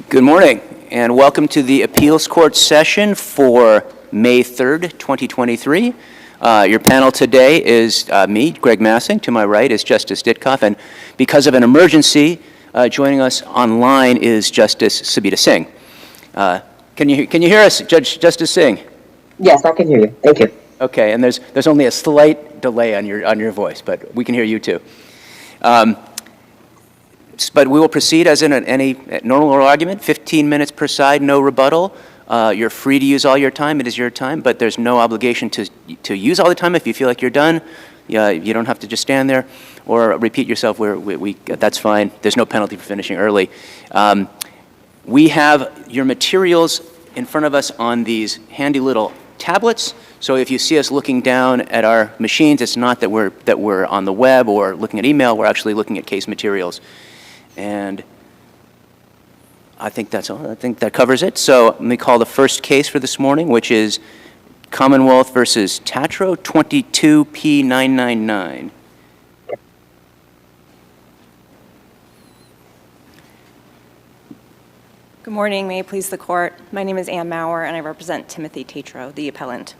Good morning, and welcome to the Appeals Court session for May 3rd, 2023. Your panel today is me, Greg Massing. To my right is Justice Ditkoff, and because of an emergency, joining us online is Justice Sabita Singh. Can you hear us, Justice Singh? Yes, I can hear you. Thank you. Okay, and there's only a slight delay on your voice, but we can hear you too. But we will proceed as in any normal oral argument, 15 minutes per side, no rebuttal. You're free to use all your time. It is your time, but there's no obligation to use all the time. If you feel like you're done, you don't have to just stand there or repeat yourself. That's fine. There's no penalty for finishing early. We have your materials in front of us on these handy little tablets. So if you see us looking down at our machines, it's not that we're on the web or looking at email. We're actually looking at case materials. And I think that's all. I think that covers it. So let me call the first case for this morning, which is Commonwealth versus Tatro, 22P999. Good morning. May it please the court. My name is Ann Maurer, and I represent Timothy Tatro, the appellant.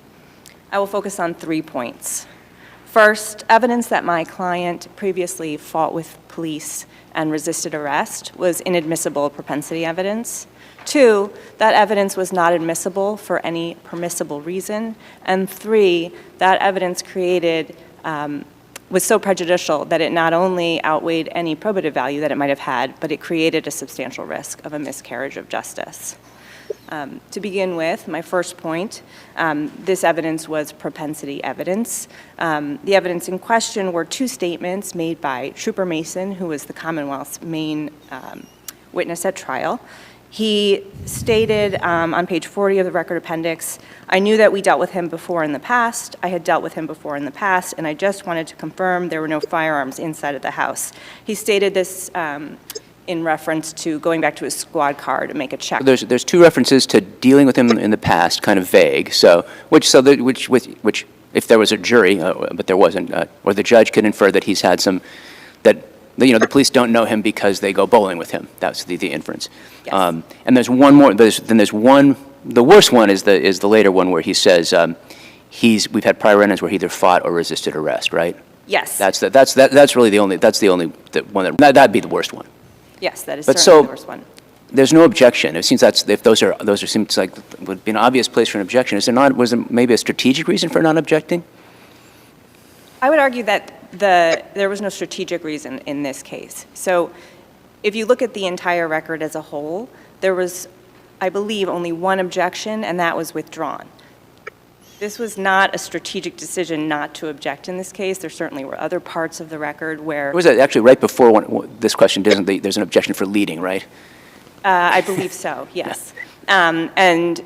I will focus on 3 points. First, evidence that my client previously fought with police and resisted arrest was inadmissible propensity evidence. 2, that evidence was not admissible for any permissible reason. And 3, that evidence created was so prejudicial that it not only outweighed any probative value that it might have had, but it created a substantial risk of a miscarriage of justice. To begin with, my first point, this evidence was propensity evidence. The evidence in question were 2 statements made by Trooper Mason, who was the Commonwealth's main witness at trial. He stated on page 40 of the record appendix, "I knew that we dealt with him before in the past. I had dealt with him before in the past, and I just wanted to confirm there were no firearms inside of the house." He stated this in reference to going back to his squad car to make a check. There's 2 references to dealing with him in the past, kind of vague. Which if there was a jury, but there wasn't, or the judge could infer that he's had some, that the police don't know him because they go bowling with him. That's the inference. Yes. And there's one more. There's one. The worst one is the later one where he says we've had prior run-ins where he either fought or resisted arrest. Right? Yes. That's really the only one that'd be the worst one. Yes, that is But certainly so- the worst one. There's no objection. It seems if those seems like would be an obvious place for an objection. Was there maybe a strategic reason for not objecting? I would argue that there was no strategic reason in this case. So if you look at the entire record as a whole, there was, I believe, only one objection, and that was withdrawn. This was not a strategic decision not to object in this case. There certainly were other parts of the record where... It was actually right before this question, there's an objection for leading, right? I believe so, yes. And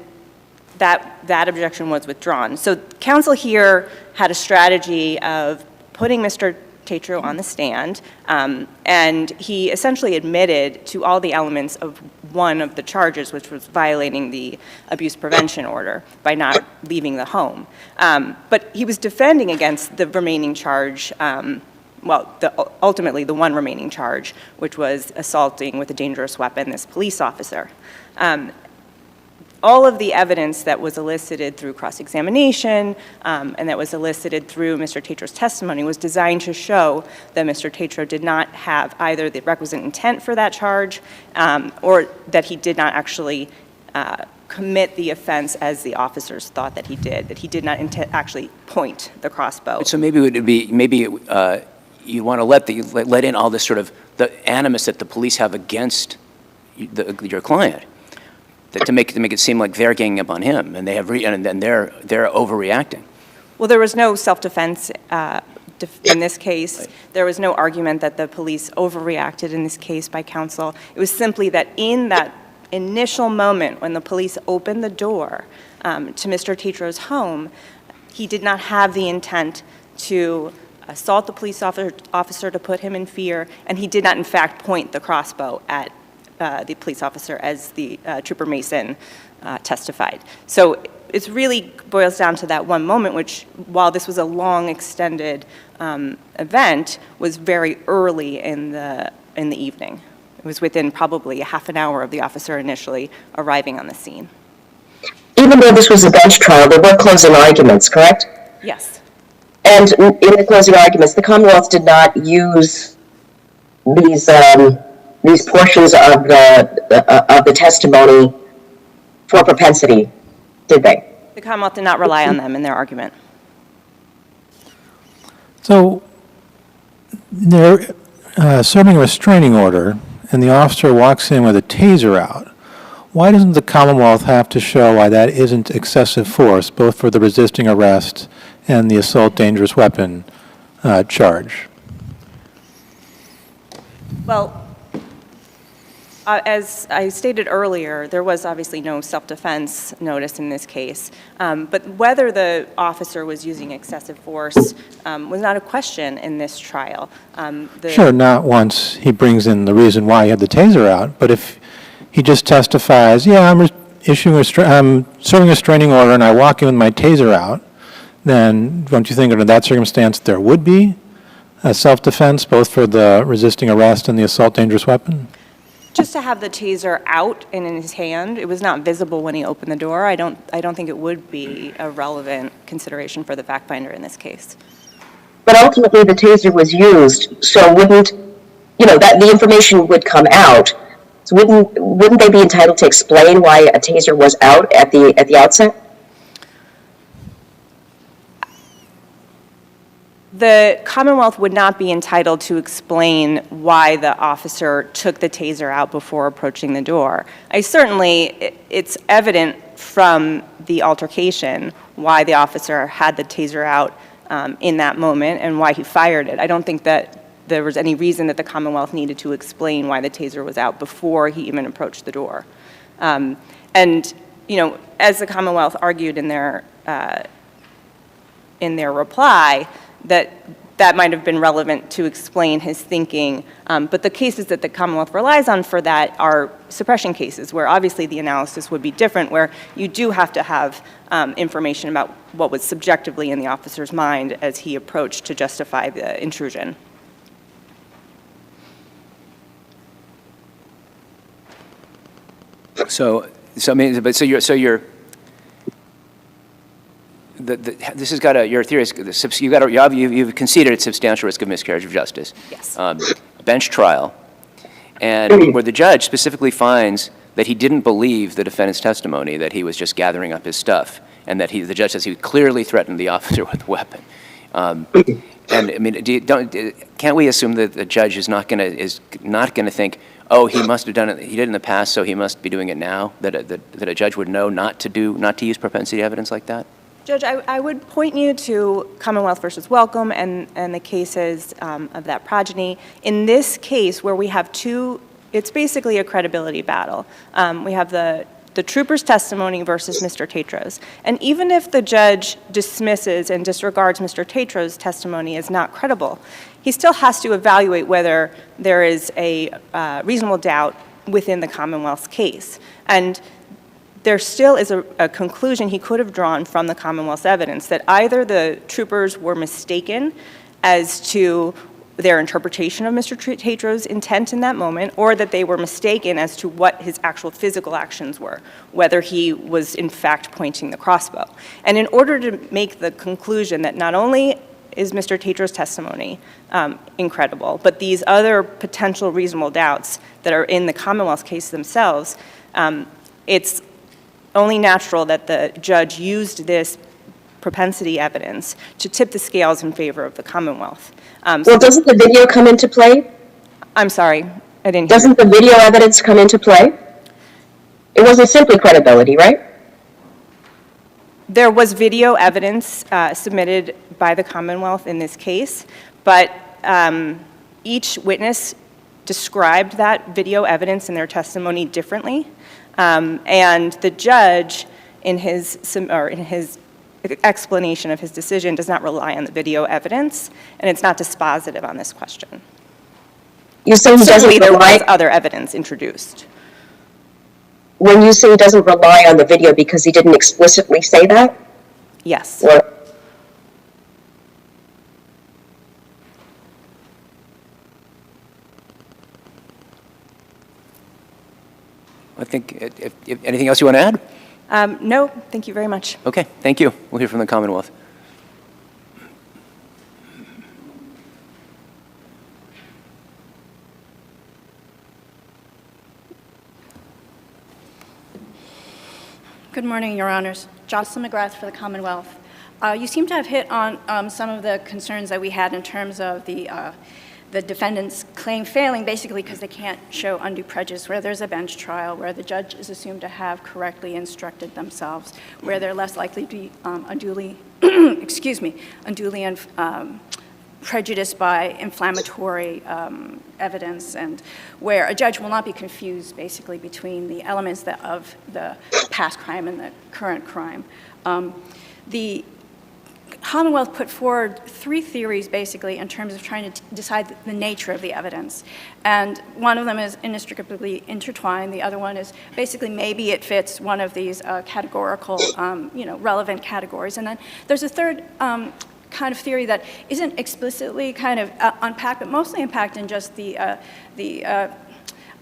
that objection was withdrawn. So counsel here had a strategy of putting Mr. Tatro on the stand, and he essentially admitted to all the elements of one of the charges, which was violating the abuse prevention order by not leaving the home. But he was defending against the remaining charge, ultimately the one remaining charge, which was assaulting with a dangerous weapon this police officer. All of the evidence that was elicited through cross-examination and that was elicited through Mr. Tatro's testimony was designed to show that Mr. Tatro did not have either the requisite intent for that charge or that he did not actually commit the offense as the officers thought that he did not actually point the crossbow. So maybe you want to let in all this sort of the animus that the police have against your client. To make it seem like they're ganging up on him, and they're overreacting. Well, there was no self-defense in this case. Right. There was no argument that the police overreacted in this case by counsel. It was simply that in that initial moment when the police opened the door to Mr. Tatro's home, he did not have the intent to assault the police officer to put him in fear, and he did not, in fact, point the crossbow at the police officer as the Trooper Mason testified. So it really boils down to that one moment, which, while this was a long, extended event, was very early in the evening. It was within probably a half an hour of the officer initially arriving on the scene. Even though this was a bench trial, there were closing arguments, correct? Yes. And in the closing arguments, the Commonwealth did not use these portions of the testimony for propensity, did they? The Commonwealth did not rely on them in their argument. So they're serving a restraining order, and the officer walks in with a taser out. Why doesn't the Commonwealth have to show why that isn't excessive force, both for the resisting arrest and the assault dangerous weapon charge? Well, as I stated earlier, there was obviously no self-defense notice in this case, but whether the officer was using excessive force was not a question in this trial. Sure, not once he brings in the reason why he had the taser out, but if he just testifies, yeah, I'm serving a restraining order and I walk in with my taser out, then don't you think under that circumstance there would be a self-defense both for the resisting arrest and the assault dangerous weapon? Just to have the taser out and in his hand, it was not visible when he opened the door. I don't think it would be a relevant consideration for the fact finder in this case. But ultimately, the taser was used, so wouldn't, that the information would come out. So wouldn't they be entitled to explain why a taser was out at the outset? The Commonwealth would not be entitled to explain why the officer took the taser out before approaching the door. It's evident from the altercation why the officer had the taser out in that moment and why he fired it. I don't think that there was any reason that the Commonwealth needed to explain why the taser was out before he even approached the door. And, as the Commonwealth argued in their reply, that might have been relevant to explain his thinking, but the cases that the Commonwealth relies on for that are suppression cases, where obviously the analysis would be different, where you do have to have information about what was subjectively in the officer's mind as he approached to justify the intrusion. So you're. This has got your theory is you've conceded it's substantial risk of miscarriage of justice. Yes. Bench trial, and where the judge specifically finds that he didn't believe the defendant's testimony, that he was just gathering up his stuff, and that the judge says he clearly threatened the officer with a weapon. And I mean, can't we assume that the judge is not going to think, oh, he must have done it, he did it in the past, so he must be doing it now? That a judge would know not to use propensity evidence like that? Judge, I would point you to Commonwealth versus Welcome and the cases of that progeny. In this case, where we have it's basically a credibility battle. We have the trooper's testimony versus Mr. Tatro's. And even if the judge dismisses and disregards Mr. Tatro's testimony as not credible, he still has to evaluate whether there is a reasonable doubt within the Commonwealth's case. And there still is a conclusion he could have drawn from the Commonwealth's evidence that either the troopers were mistaken as to their interpretation of Mr. Tatro's intent in that moment, or that they were mistaken as to what his actual physical actions were, whether he was in fact pointing the crossbow. And in order to make the conclusion that not only is Mr. Tatro's testimony incredible, but these other potential reasonable doubts that are in the Commonwealth's case themselves, it's only natural that the judge used this propensity evidence to tip the scales in favor of the Commonwealth. Well, doesn't the video come into play? I'm sorry, I didn't hear. Doesn't the video evidence come into play? It wasn't simply credibility, right? There was video evidence submitted by the Commonwealth in this case, but each witness described that video evidence in their testimony differently. And the judge, in his explanation of his decision, does not rely on the video evidence, and it's not dispositive on this question. You say he doesn't Certainly, there rely. was other evidence introduced. When you say he doesn't rely on the video because he didn't explicitly say that? Yes. Or I think, if anything else you want to add? No, thank you very much. Okay, thank you. We'll hear from the Commonwealth. Good morning, Your Honors. Jocelyn McGrath for the Commonwealth. You seem to have hit on some of the concerns that we had in terms of the defendant's claim failing, basically because they can't show undue prejudice, where there's a bench trial, where the judge is assumed to have correctly instructed themselves, where they're less likely to be unduly, unduly prejudiced by inflammatory evidence, and where a judge will not be confused, basically, between the elements of the past crime and the current crime. The Commonwealth put forward 3 theories, basically, in terms of trying to decide the nature of the evidence. And one of them is inextricably intertwined. The other one is basically maybe it fits one of these categorical, relevant categories. And then there's a third kind of theory that isn't explicitly kind of unpacked, but mostly unpacked in just the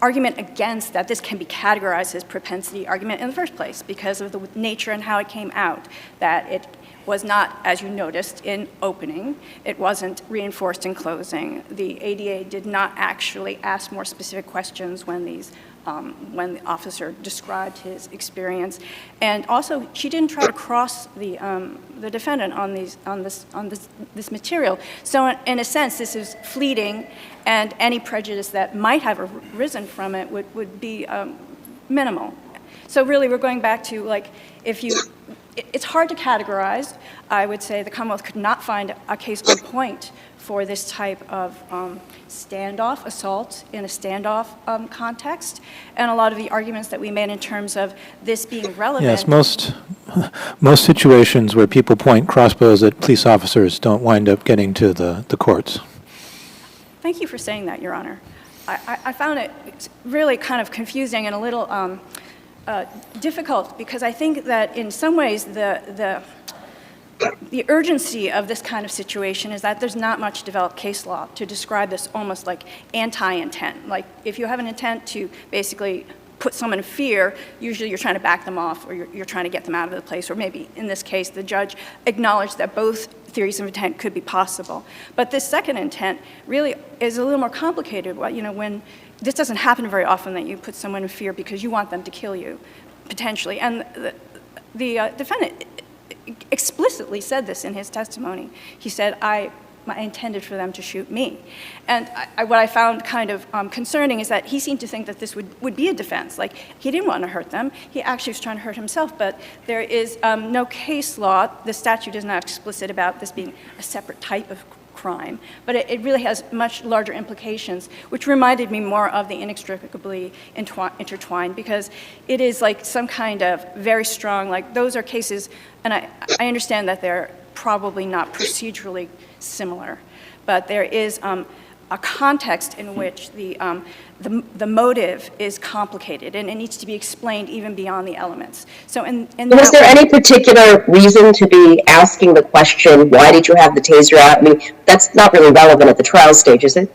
argument against that this can be categorized as propensity argument in the first place because of the nature and how it came out, that it was not, as you noticed, in opening. It wasn't reinforced in closing. The ADA did not actually ask more specific questions when the officer described his experience, and also she didn't try to cross the defendant on this material. So in a sense, this is fleeting, and any prejudice that might have arisen from it would be minimal. So really, we're going back to it's hard to categorize. I would say the Commonwealth could not find a case on point for this type of standoff, assault in a standoff context. And a lot of the arguments that we made in terms of this being relevant. Yes, most situations where people point crossbows at police officers don't wind up getting to the courts. Thank you for saying that, Your Honor. I found it really kind of confusing and a little difficult, because I think that in some ways the urgency of this kind of situation is that there's not much developed case law to describe this almost like anti-intent. Like if you have an intent to basically put someone in fear, usually you're trying to back them off, or you're trying to get them out of the place, or maybe in this case the judge acknowledged that both theories of intent could be possible. But this second intent really is a little more complicated. When this doesn't happen very often, that you put someone in fear because you want them to kill you, potentially. And the defendant explicitly said this in his testimony. He said, I intended for them to shoot me. And what I found kind of concerning is that he seemed to think that this would be a defense. Like, he didn't want to hurt them. He actually was trying to hurt himself. But there is no case law. The statute is not explicit about this being a separate type of crime. But it really has much larger implications, which reminded me more of the inextricably intertwined, because it is like some kind of very strong, like those are cases, and I understand that they're probably not procedurally similar, but there is a context in which the motive is complicated, and it needs to be explained even beyond the elements. So, was there any particular reason to be asking the question, why did you have the taser out? I mean, that's not really relevant at the trial stage, is it?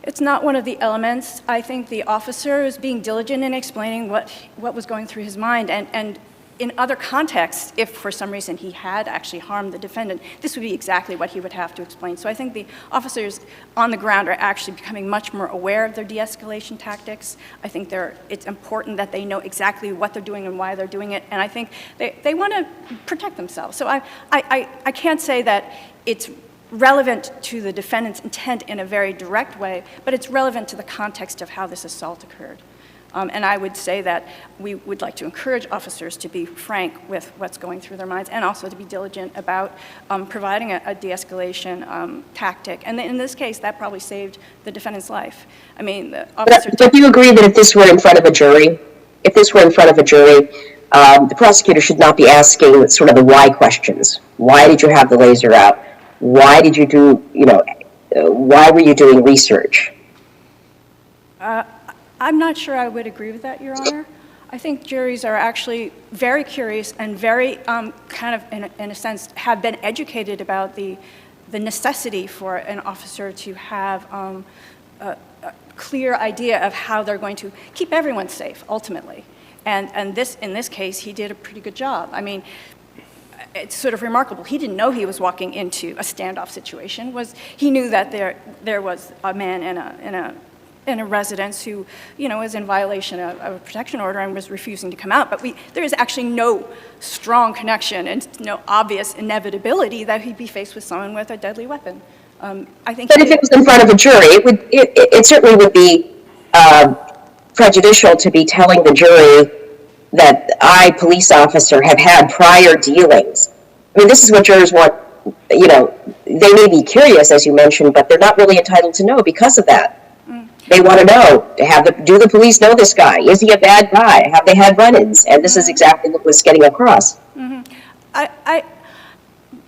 It's not one of the elements. I think the officer is being diligent in explaining what was going through his mind, and in other contexts, if for some reason he had actually harmed the defendant, this would be exactly what he would have to explain. So I think the officers on the ground are actually becoming much more aware of their de-escalation tactics. I think it's important that they know exactly what they're doing and why they're doing it, and I think they want to protect themselves. So I can't say that it's relevant to the defendant's intent in a very direct way, but it's relevant to the context of how this assault occurred. And I would say that we would like to encourage officers to be frank with what's going through their minds, and also to be diligent about providing a de-escalation tactic. And in this case, that probably saved the defendant's life. I mean, the officer... But do you agree that if this were in front of a jury, the prosecutor should not be asking sort of the why questions? Why did you have the laser out? Why did you do, why were you doing research? I'm not sure I would agree with that, Your Honor. I think juries are actually very curious and very kind of, in a sense, have been educated about the necessity for an officer to have clear idea of how they're going to keep everyone safe, ultimately. And in this case, he did a pretty good job. I mean, it's sort of remarkable. He didn't know he was walking into a standoff situation. He knew that there was a man in a residence who, was in violation of a protection order and was refusing to come out. But there is actually no strong connection and no obvious inevitability that he'd be faced with someone with a deadly weapon. I think. But if it was in front of a jury, it certainly would be prejudicial to be telling the jury that I, police officer, have had prior dealings. I mean, this is what jurors want, they may be curious, as you mentioned, but they're not really entitled to know because of that. They want to know, do the police know this guy? Is he a bad guy? Have they had run-ins? And this is exactly what was getting across.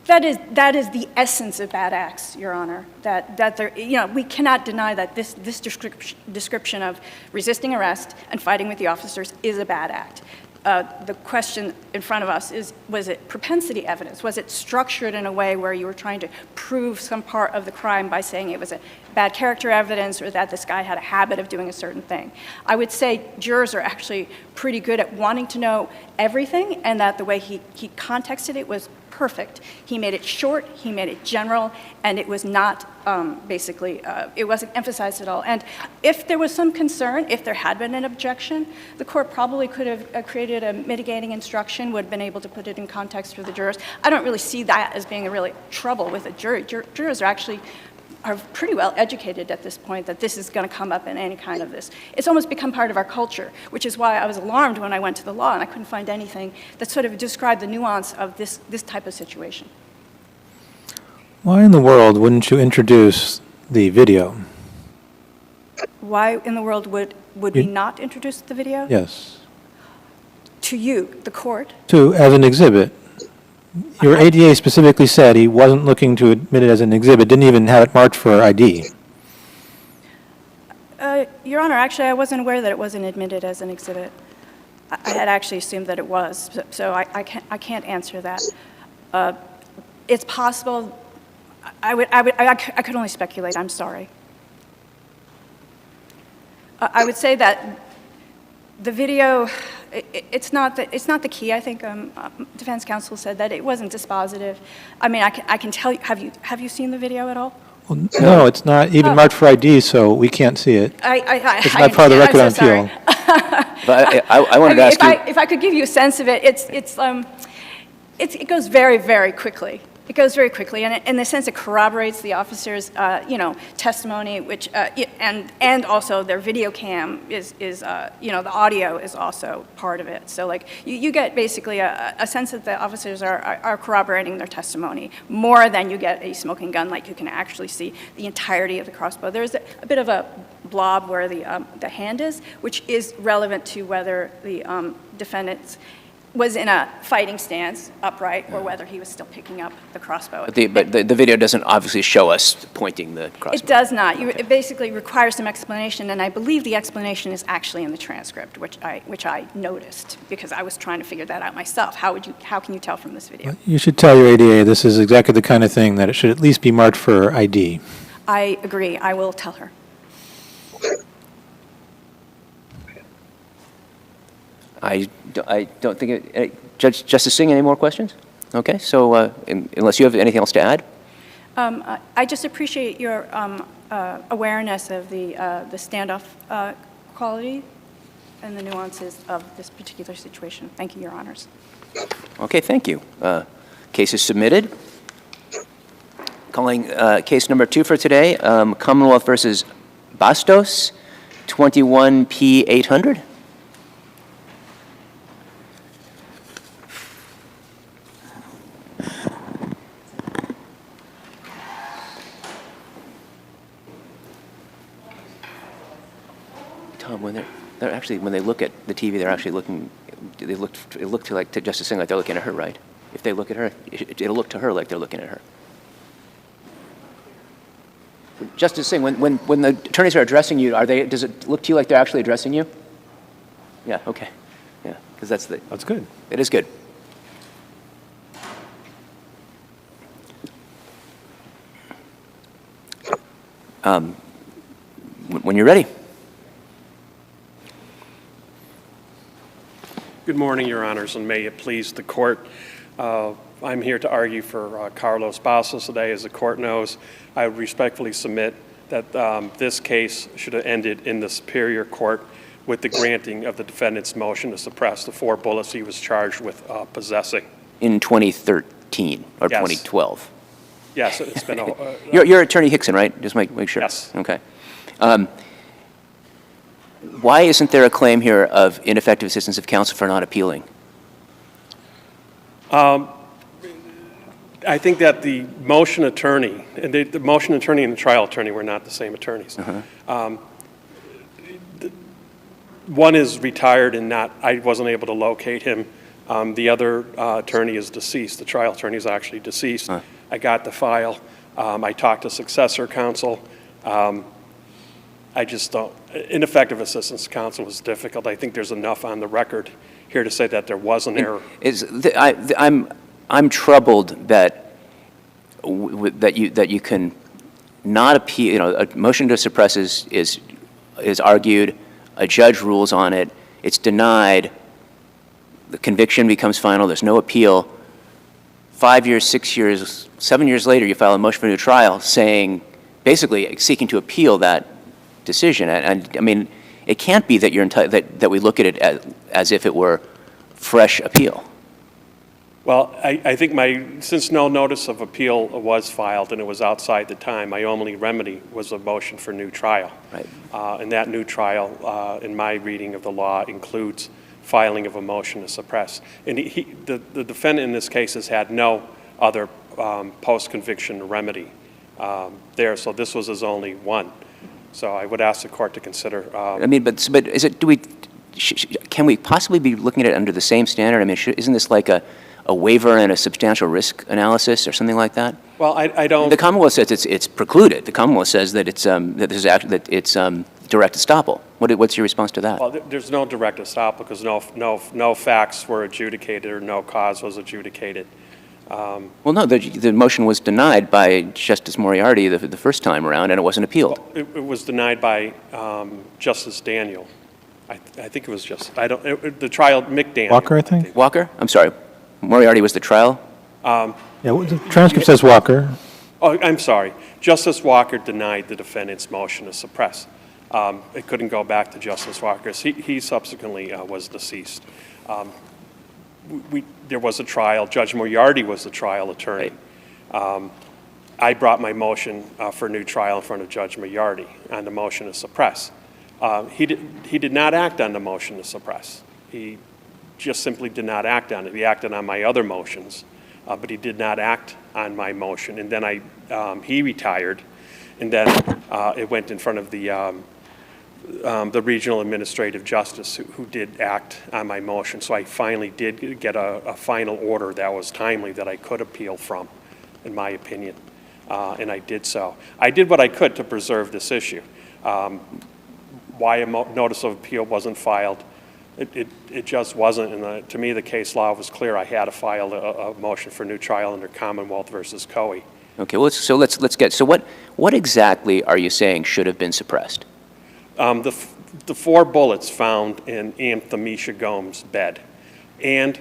That is the essence of bad acts, Your Honor. That there, we cannot deny that this description of resisting arrest and fighting with the officers is a bad act. The question in front of us is, was it propensity evidence? Was it structured in a way where you were trying to prove some part of the crime by saying it was a bad character evidence or that this guy had a habit of doing a certain thing? I would say jurors are actually pretty good at wanting to know everything, and that the way he contexted it was perfect. He made it short, he made it general, and it was not it wasn't emphasized at all. And if there was some concern, if there had been an objection, the court probably could have created a mitigating instruction, would have been able to put it in context for the jurors. I don't really see that as being a really trouble with a jury. Jurors are pretty well educated at this point that this is going to come up in any kind of this. It's almost become part of our culture, which is why I was alarmed when I went to the law and I couldn't find anything that sort of described the nuance of this type of situation. Why in the world wouldn't you introduce the video? Why in the world would we not introduce the video? Yes. To you, the court? As an exhibit. Your ADA specifically said he wasn't looking to admit it as an exhibit, didn't even have it marked for ID. Your Honor, actually, I wasn't aware that it wasn't admitted as an exhibit. I had actually assumed that it was, so I can't answer that. It's possible. I could only speculate. I'm sorry. I would say that the video, it's not the key. I think defense counsel said that it wasn't dispositive. I mean, I can tell you. Have you seen the video at all? Well, no, it's not even marked for ID, so we can't see it. It's not part of the record on appeal. But I wanted to ask you. If I could give you a sense of it, it goes very, very quickly. It goes very quickly, and in the sense it corroborates the officer's, testimony, which and also their video cam is the audio is also part of it. So like you get basically a sense that the officers are corroborating their testimony more than you get a smoking gun, like you can actually see the entirety of the crossbow. There's a bit of a blob where the hand is, which is relevant to whether the defendant's was in a fighting stance, upright, or whether he was still picking up the crossbow. But the video doesn't obviously show us pointing the crossbow. It does not. It basically requires some explanation, and I believe the explanation is actually in the transcript, which I noticed because I was trying to figure that out myself. How can you tell from this video? You should tell your ADA this is exactly the kind of thing that it should at least be marked for ID. I agree. I will tell her. I don't think Justice Singh, any more questions? Okay, so unless you have anything else to add? I just appreciate your awareness of the standoff quality and the nuances of this particular situation. Thank you, Your Honors. Okay, thank you. Case is submitted. Calling case number 2 for today, Commonwealth versus Bastos, 21P800. Tom, when they look at the TV, they're actually looking. It looked to Justice Singh like they're looking at her, right? If they look at her, it'll look to her like they're looking at her. Justice Singh, when the attorneys are addressing you, does it look to you like they're actually addressing you? Yeah. Okay. Yeah, because that's good. It is good. When you're ready. Good morning, Your Honors, and may it please the court. I'm here to argue for Carlos Bastos today. As the court knows, I would respectfully submit that this case should have ended in the Superior Court with the granting of the defendant's motion to suppress the 4 bullets he was charged with possessing. In 2013 or Yes. 2012? Yes, it's been a... You're Attorney Hickson, right? Just make sure. Yes. Okay. Why isn't there a claim here of ineffective assistance of counsel for not appealing? I think that the motion attorney, and the motion attorney and the trial attorney were not the same attorneys. One is retired and I wasn't able to locate him. The other attorney is deceased. The trial attorney is actually deceased. I got the file. I talked to successor counsel. I just don't, ineffective assistance of counsel was difficult. I think there's enough on the record here to say that there was an error. I'm troubled that you can not appeal. You know, a motion to suppress is argued. A judge rules on it. It's denied. The conviction becomes final. There's no appeal. 5 years, 6 years, 7 years later, you file a motion for a new trial, basically seeking to appeal that decision. And I mean, it can't be that you're that we look at it as if it were fresh appeal. Well, I think since no notice of appeal was filed and it was outside the time, my only remedy was a motion for new trial. Right. And that new trial, in my reading of the law, includes filing of a motion to suppress. And the defendant in this case has had no other post-conviction remedy there, so this was his only one. So I would ask the court to consider. I mean, but is it? Can we possibly be looking at it under the same standard? I mean, isn't this like a waiver and a substantial risk analysis or something like that? Well, I don't. The Commonwealth says it's precluded. The Commonwealth says that it's direct estoppel. What's your response to that? Well, there's no direct estoppel because no facts were adjudicated or no cause was adjudicated. Well, no, the motion was denied by Justice Moriarty the first time around, and it wasn't appealed. Well, it was denied by Justice Daniel. I think it was the trial, Mick Daniel. Walker, I think? Walker? I'm sorry. Moriarty was the trial? Yeah, the transcript says Walker. Oh, I'm sorry. Justice Walker denied the defendant's motion to suppress. It couldn't go back to Justice Walker's. He subsequently was deceased. There was a trial. Judge Moriarty was the trial attorney. I brought my motion for new trial in front of Judge Moriarty on the motion to suppress. He did not act on the motion to suppress. He just simply did not act on it. He acted on my other motions, but he did not act on my motion. And then he retired, and then it went in front of the regional administrative justice who did act on my motion. So I finally did get a final order that was timely that I could appeal from, in my opinion, and I did so. I did what I could to preserve this issue. Why a notice of appeal wasn't filed, it just wasn't. And to me, the case law was clear. I had to file a motion for new trial under Commonwealth versus Coe. Okay, well, so let's get, so what exactly are you saying should have been suppressed? The 4 bullets found in Thamisha Gomes' bed, and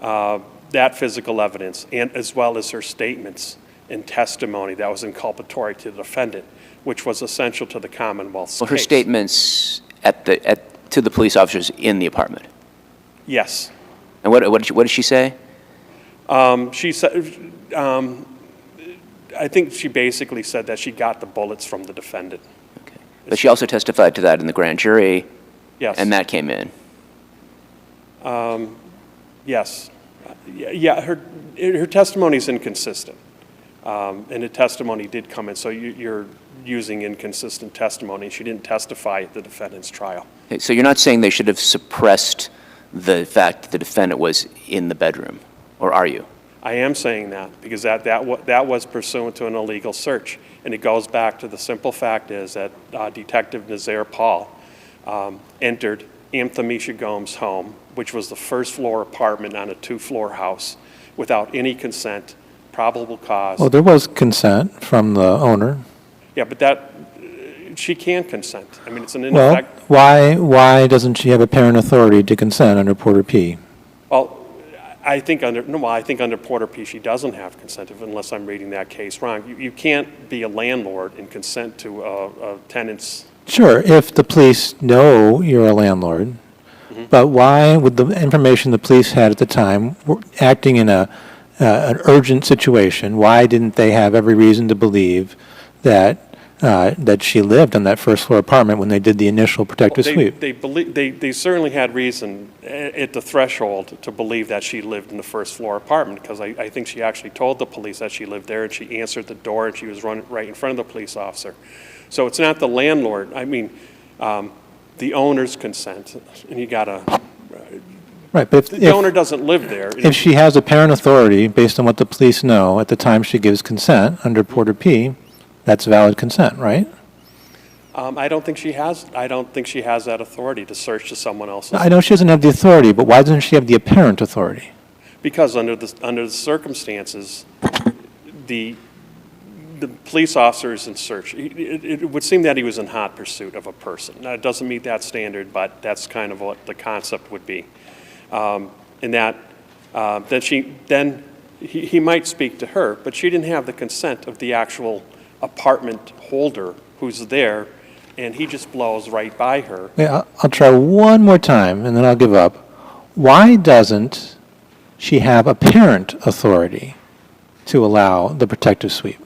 that physical evidence, and as well as her statements and testimony that was inculpatory to the defendant, which was essential to the Commonwealth's case. Well, her statements to the police officers in the apartment. Yes. And what did she say? She said, I think she basically said that she got the bullets from the defendant. Okay. But she also testified to that in the grand jury. Yes. And that came in. Yes. Yeah, her testimony is inconsistent. And the testimony did come in, so you're using inconsistent testimony. She didn't testify at the defendant's trial. Okay, so you're not saying they should have suppressed the fact that the defendant was in the bedroom, or are you? I am saying that because that was pursuant to an illegal search. And it goes back to the simple fact is that Detective Nazaire Paul entered Thamisha Gomes' home, which was the first floor apartment on a 2-floor house, without any consent, probable cause. Well, there was consent from the owner. Yeah, but that, she can consent. I mean, it's an Well, ineffect. why doesn't she have apparent authority to consent under Porter P? Well, I think under Porter P, she doesn't have consent, unless I'm reading that case wrong. You can't be a landlord and consent to a tenant's. Sure, if the police know you're a landlord, but why, with the information the police had at the time, acting in an urgent situation, why didn't they have every reason to believe that that she lived on that first floor apartment when they did the initial protective sweep? They certainly had reason at the threshold to believe that she lived in the first floor apartment, because I think she actually told the police that she lived there, and she answered the door, and she was running right in front of the police officer. So it's not the landlord. I mean, the owner's consent, and you gotta. Right, but The owner doesn't live there. if she has apparent authority based on what the police know at the time she gives consent under Porter P, that's valid consent, right? I don't think she has that authority to search to someone else's. I know she doesn't have the authority, but why doesn't she have the apparent authority? Because under the circumstances, the police officer is in search. It would seem that he was in hot pursuit of a person. Now, it doesn't meet that standard, but that's kind of what the concept would be. In that, then he might speak to her, but she didn't have the consent of the actual apartment holder who's there, and he just blows right by her. Yeah, I'll try one more time, and then I'll give up. Why doesn't she have apparent authority to allow the protective sweep?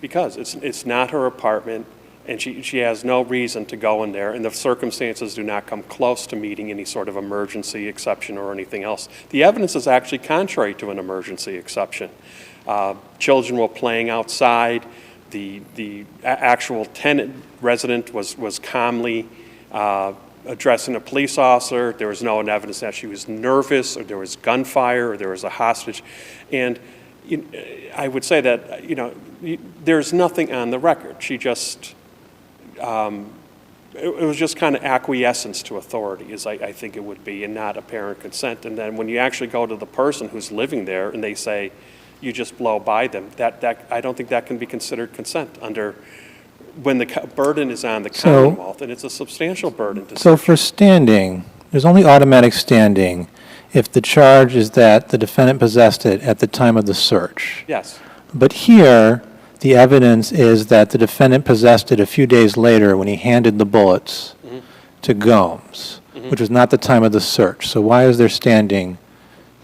Because it's not her apartment, and she has no reason to go in there, and the circumstances do not come close to meeting any sort of emergency exception or anything else. The evidence is actually contrary to an emergency exception. Children were playing outside. The actual tenant resident was calmly addressing a police officer. There was no evidence that she was nervous, or there was gunfire, or there was a hostage. And I would say that, there's nothing on the record. She just, it was just kind of acquiescence to authority, as I think it would be, and not apparent consent. And then when you actually go to the person who's living there and they say, you just blow by them, that I don't think that can be considered consent under, when the burden is on the Commonwealth, and it's a substantial burden to So for standing, there's only automatic standing if the charge is that the defendant possessed it at the time of the search. Yes. But here, the evidence is that the defendant possessed it a few days later when he handed the bullets to Gomes, which was not the time of the search. So why is there standing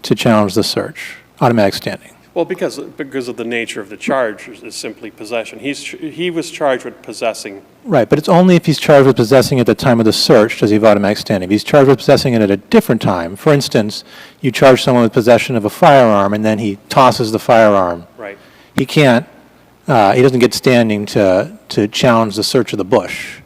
to challenge the search, automatic standing? Well, because of the nature of the charge is simply possession. He was charged with possessing. Right, but it's only if he's charged with possessing at the time of the search does he have automatic standing. If he's charged with possessing it at a different time, for instance, you charge someone with possession of a firearm and then he tosses the firearm. Right. He can't, he doesn't get standing to challenge the search of the bush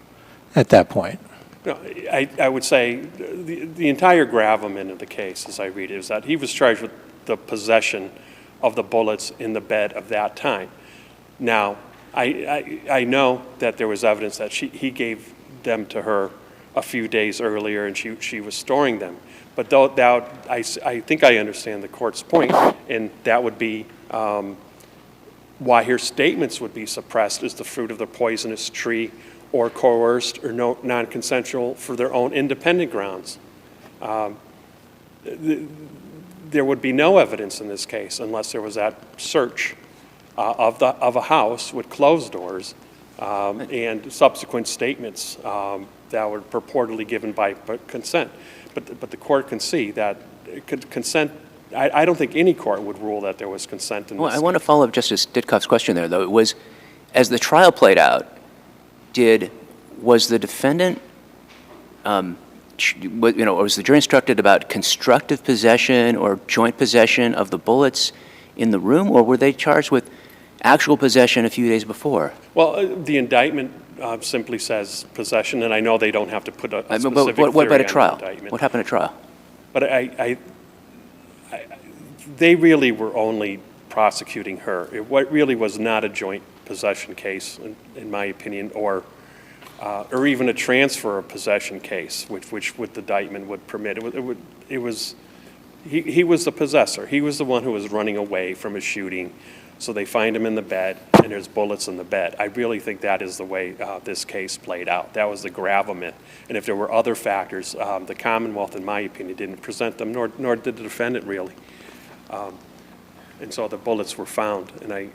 at that point. No, I would say the entire gravamen of the case, as I read it, is that he was charged with the possession of the bullets in the bed of that time. Now, I know that there was evidence that he gave them to her a few days earlier, and she was storing them. But I think I understand the court's point, and that would be why her statements would be suppressed as the fruit of the poisonous tree, or coerced or non-consensual for their own independent grounds. There would be no evidence in this case unless there was that search of a house with closed doors and subsequent statements that were purportedly given by consent. But the court can see that consent. I don't think any court would rule that there was consent in this. Well, I want to follow up Justice Ditkoff's question there, though. It was, as the trial played out, was the defendant, was the jury instructed about constructive possession or joint possession of the bullets in the room, or were they charged with actual possession a few days before? Well, the indictment simply says possession, and I know they don't have to put a specific But what about theory a trial? on the indictment. What happened at trial? But they really were only prosecuting her. It really was not a joint possession case, in my opinion, or even a transfer of possession case, which the indictment would permit. He was the possessor. He was the one who was running away from a shooting. So they find him in the bed, and there's bullets in the bed. I really think that is the way this case played out. That was the gravamen. And if there were other factors, the Commonwealth, in my opinion, didn't present them, nor did the defendant really. And so the bullets were found. And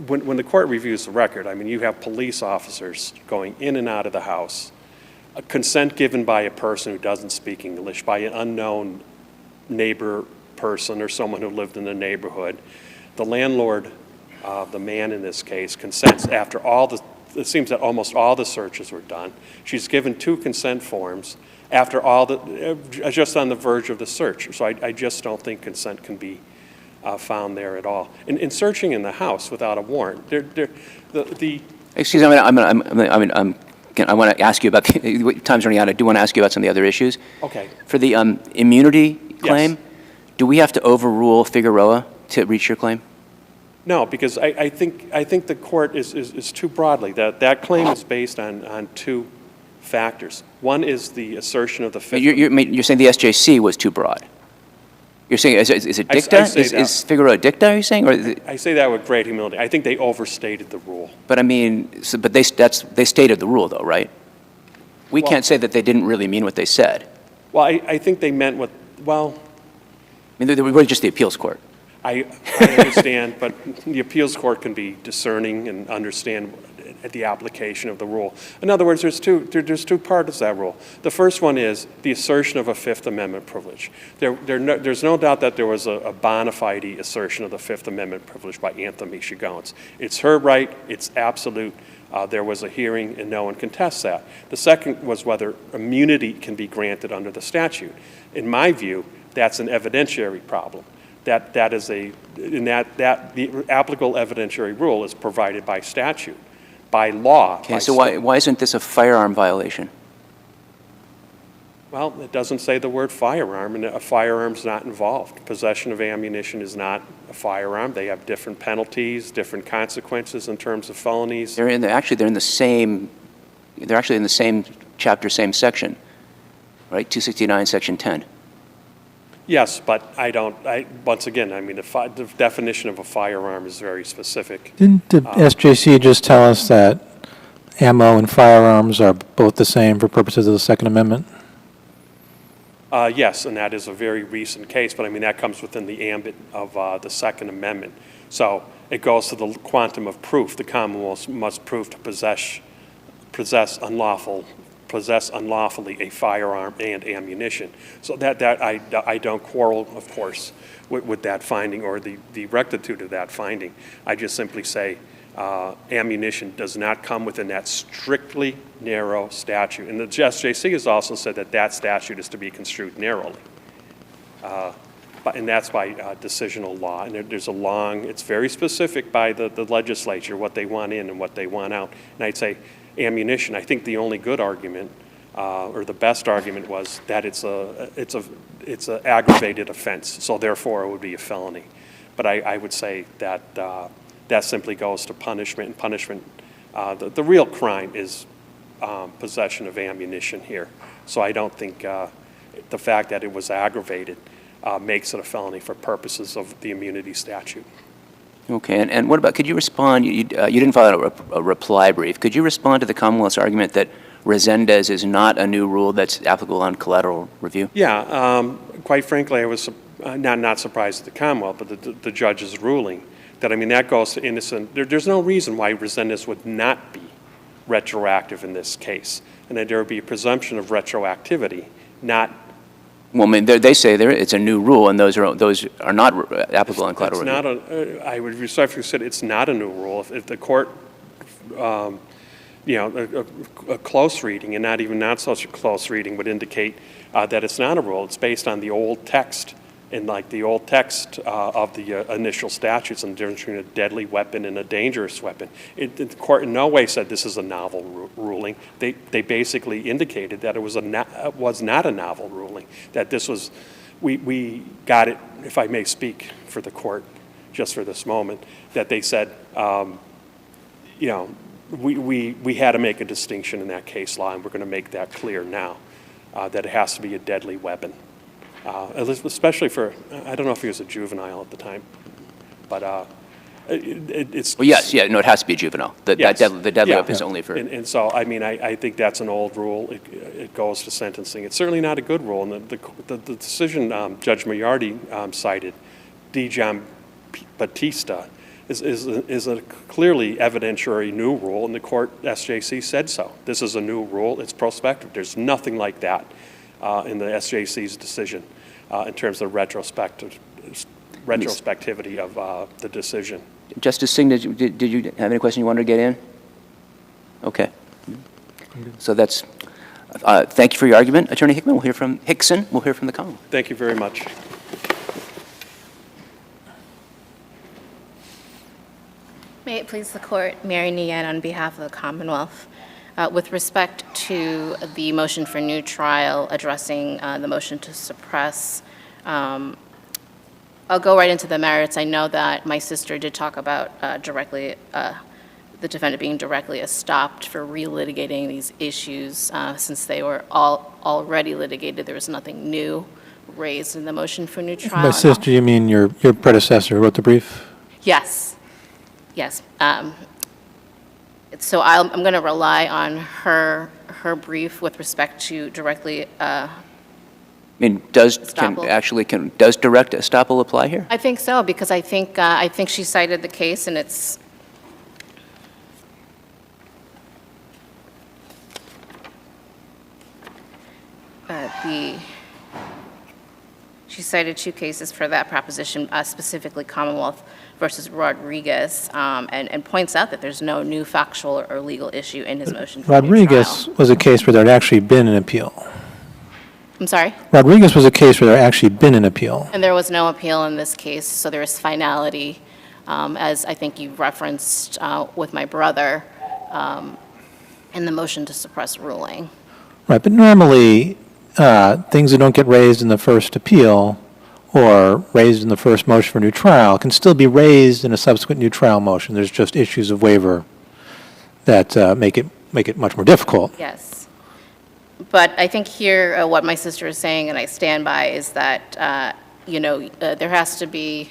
when the court reviews the record, I mean, you have police officers going in and out of the house, a consent given by a person who doesn't speak English, by an unknown neighbor person or someone who lived in the neighborhood. The landlord, the man in this case, consents after it seems that almost all the searches were done. She's given 2 consent forms after just on the verge of the search. So I just don't think consent can be found there at all. In searching in the house without a warrant, Excuse me, I want to ask you about, time's running out, I do want to ask you about some of the other issues. Okay. For the immunity claim, Yes. do we have to overrule Figueroa to reach your claim? No, because I think the court is too broadly. That claim is based on 2 factors. One is the assertion of the Fifth. You're saying the SJC was too broad? You're saying, is it dicta? I say that. Is Figueroa dicta, are you saying? Or I say that with great humility. I think they overstated the rule. but I mean, but they stated the rule though, right? We Well- can't say that they didn't really mean what they said. Well, I think they meant I mean, they were just the appeals court. I understand, but the appeals court can be discerning and understand the application of the rule. In other words, there's two parts to that rule. The first one is the assertion of a Fifth Amendment privilege. There's no doubt that there was a bona fide assertion of the Fifth Amendment privilege by Anthony Chagones. It's her right, it's absolute. There was a hearing and no one contests that. The second was whether immunity can be granted under the statute. In my view, that's an evidentiary problem. The applicable evidentiary rule is provided by statute, by law. Okay, so why isn't this a firearm violation? Well, it doesn't say the word firearm, and a firearm's not involved. Possession of ammunition is not a firearm. They have different penalties, different consequences in terms of felonies. They're actually in the same chapter, same section, right? 269, section 10. Yes, but once again, I mean, the definition of a firearm is very specific. Didn't the SJC just tell us that ammo and firearms are both the same for purposes of the Second Amendment? Yes, and that is a very recent case, but I mean, that comes within the ambit of the Second Amendment. So it goes to the quantum of proof. The Commonwealth must prove to possess unlawfully a firearm and ammunition. So that I don't quarrel, of course, with that finding or the rectitude of that finding. I just simply say ammunition does not come within that strictly narrow statute. And the SJC has also said that statute is to be construed narrowly. And that's by decisional law. And it's very specific by the legislature, what they want in and what they want out. And I'd say ammunition, I think the only good argument or the best argument was that it's an aggravated offense, so therefore it would be a felony. But I would say that that simply goes to punishment, and punishment, the real crime is possession of ammunition here. So I don't think the fact that it was aggravated makes it a felony for purposes of the immunity statute. Okay, and what about, could you respond, you didn't file a reply brief, could you respond to the Commonwealth's argument that Resendez is not a new rule that's applicable on collateral review? Yeah, quite frankly, I was not surprised at the Commonwealth, but the judge's ruling that, I mean, that goes to innocent. There's no reason why Resendez would not be retroactive in this case, and that there would be a presumption of retroactivity, not. Well, I mean, they say it's a new rule, and those are not applicable on collateral review. I would respectfully say it's not a new rule. If the court, a close reading, and not such a close reading, would indicate that it's not a rule. It's based on the old text, and like the old text of the initial statutes, and the difference between a deadly weapon and a dangerous weapon. The court in no way said this is a novel ruling. They basically indicated that it was not a novel ruling. That this was, we got it, if I may speak for the court, just for this moment, that they said, we had to make a distinction in that case law, and we're going to make that clear now, that it has to be a deadly weapon. Especially for, I don't know if he was a juvenile at the time, but it's... Well, yes, yeah, no, it has to be juvenile. Yes. The deadlift Yeah. is only for... And so, I mean, I think that's an old rule. It goes to sentencing. It's certainly not a good rule. And the decision Judge Maillardi cited, Batista, is a clearly evidentiary new rule, and the court, SJC, said so. This is a new rule. It's prospective. There's nothing like that in the SJC's decision in terms of retrospectivity of the decision. Justice Singh, did you have any question you wanted to get in? Okay. So that's, thank you for your argument. Attorney Hickson, we'll hear from the Commonwealth. Thank you very much. May it please the Court, Mary Nguyen on behalf of the Commonwealth. With respect to the motion for new trial addressing the motion to suppress, I'll go right into the merits. I know that my sister did talk about the defendant being directly estopped for relitigating these issues since they were already litigated. There was nothing new raised in the motion for new trial. By sister, you mean your predecessor who wrote the brief? Yes. Yes. So I'm going to rely on her brief with respect to directly. I mean, does direct estoppel apply here? I think so, because I think she cited the case, and it's. She cited two cases for that proposition, specifically Commonwealth versus Rodriguez, and points out that there's no new factual or legal issue in his motion for new Rodriguez trial. was a case where there had actually been an appeal. I'm sorry? Rodriguez was a case where there had actually been an appeal. And there was no appeal in this case, so there is finality, as I think you referenced with my brother, in the motion to suppress ruling. Right, but normally, things that don't get raised in the first appeal or raised in the first motion for new trial can still be raised in a subsequent new trial motion. There's just issues of waiver that make it much more difficult. Yes. But I think here, what my sister is saying, and I stand by, is that, there has to be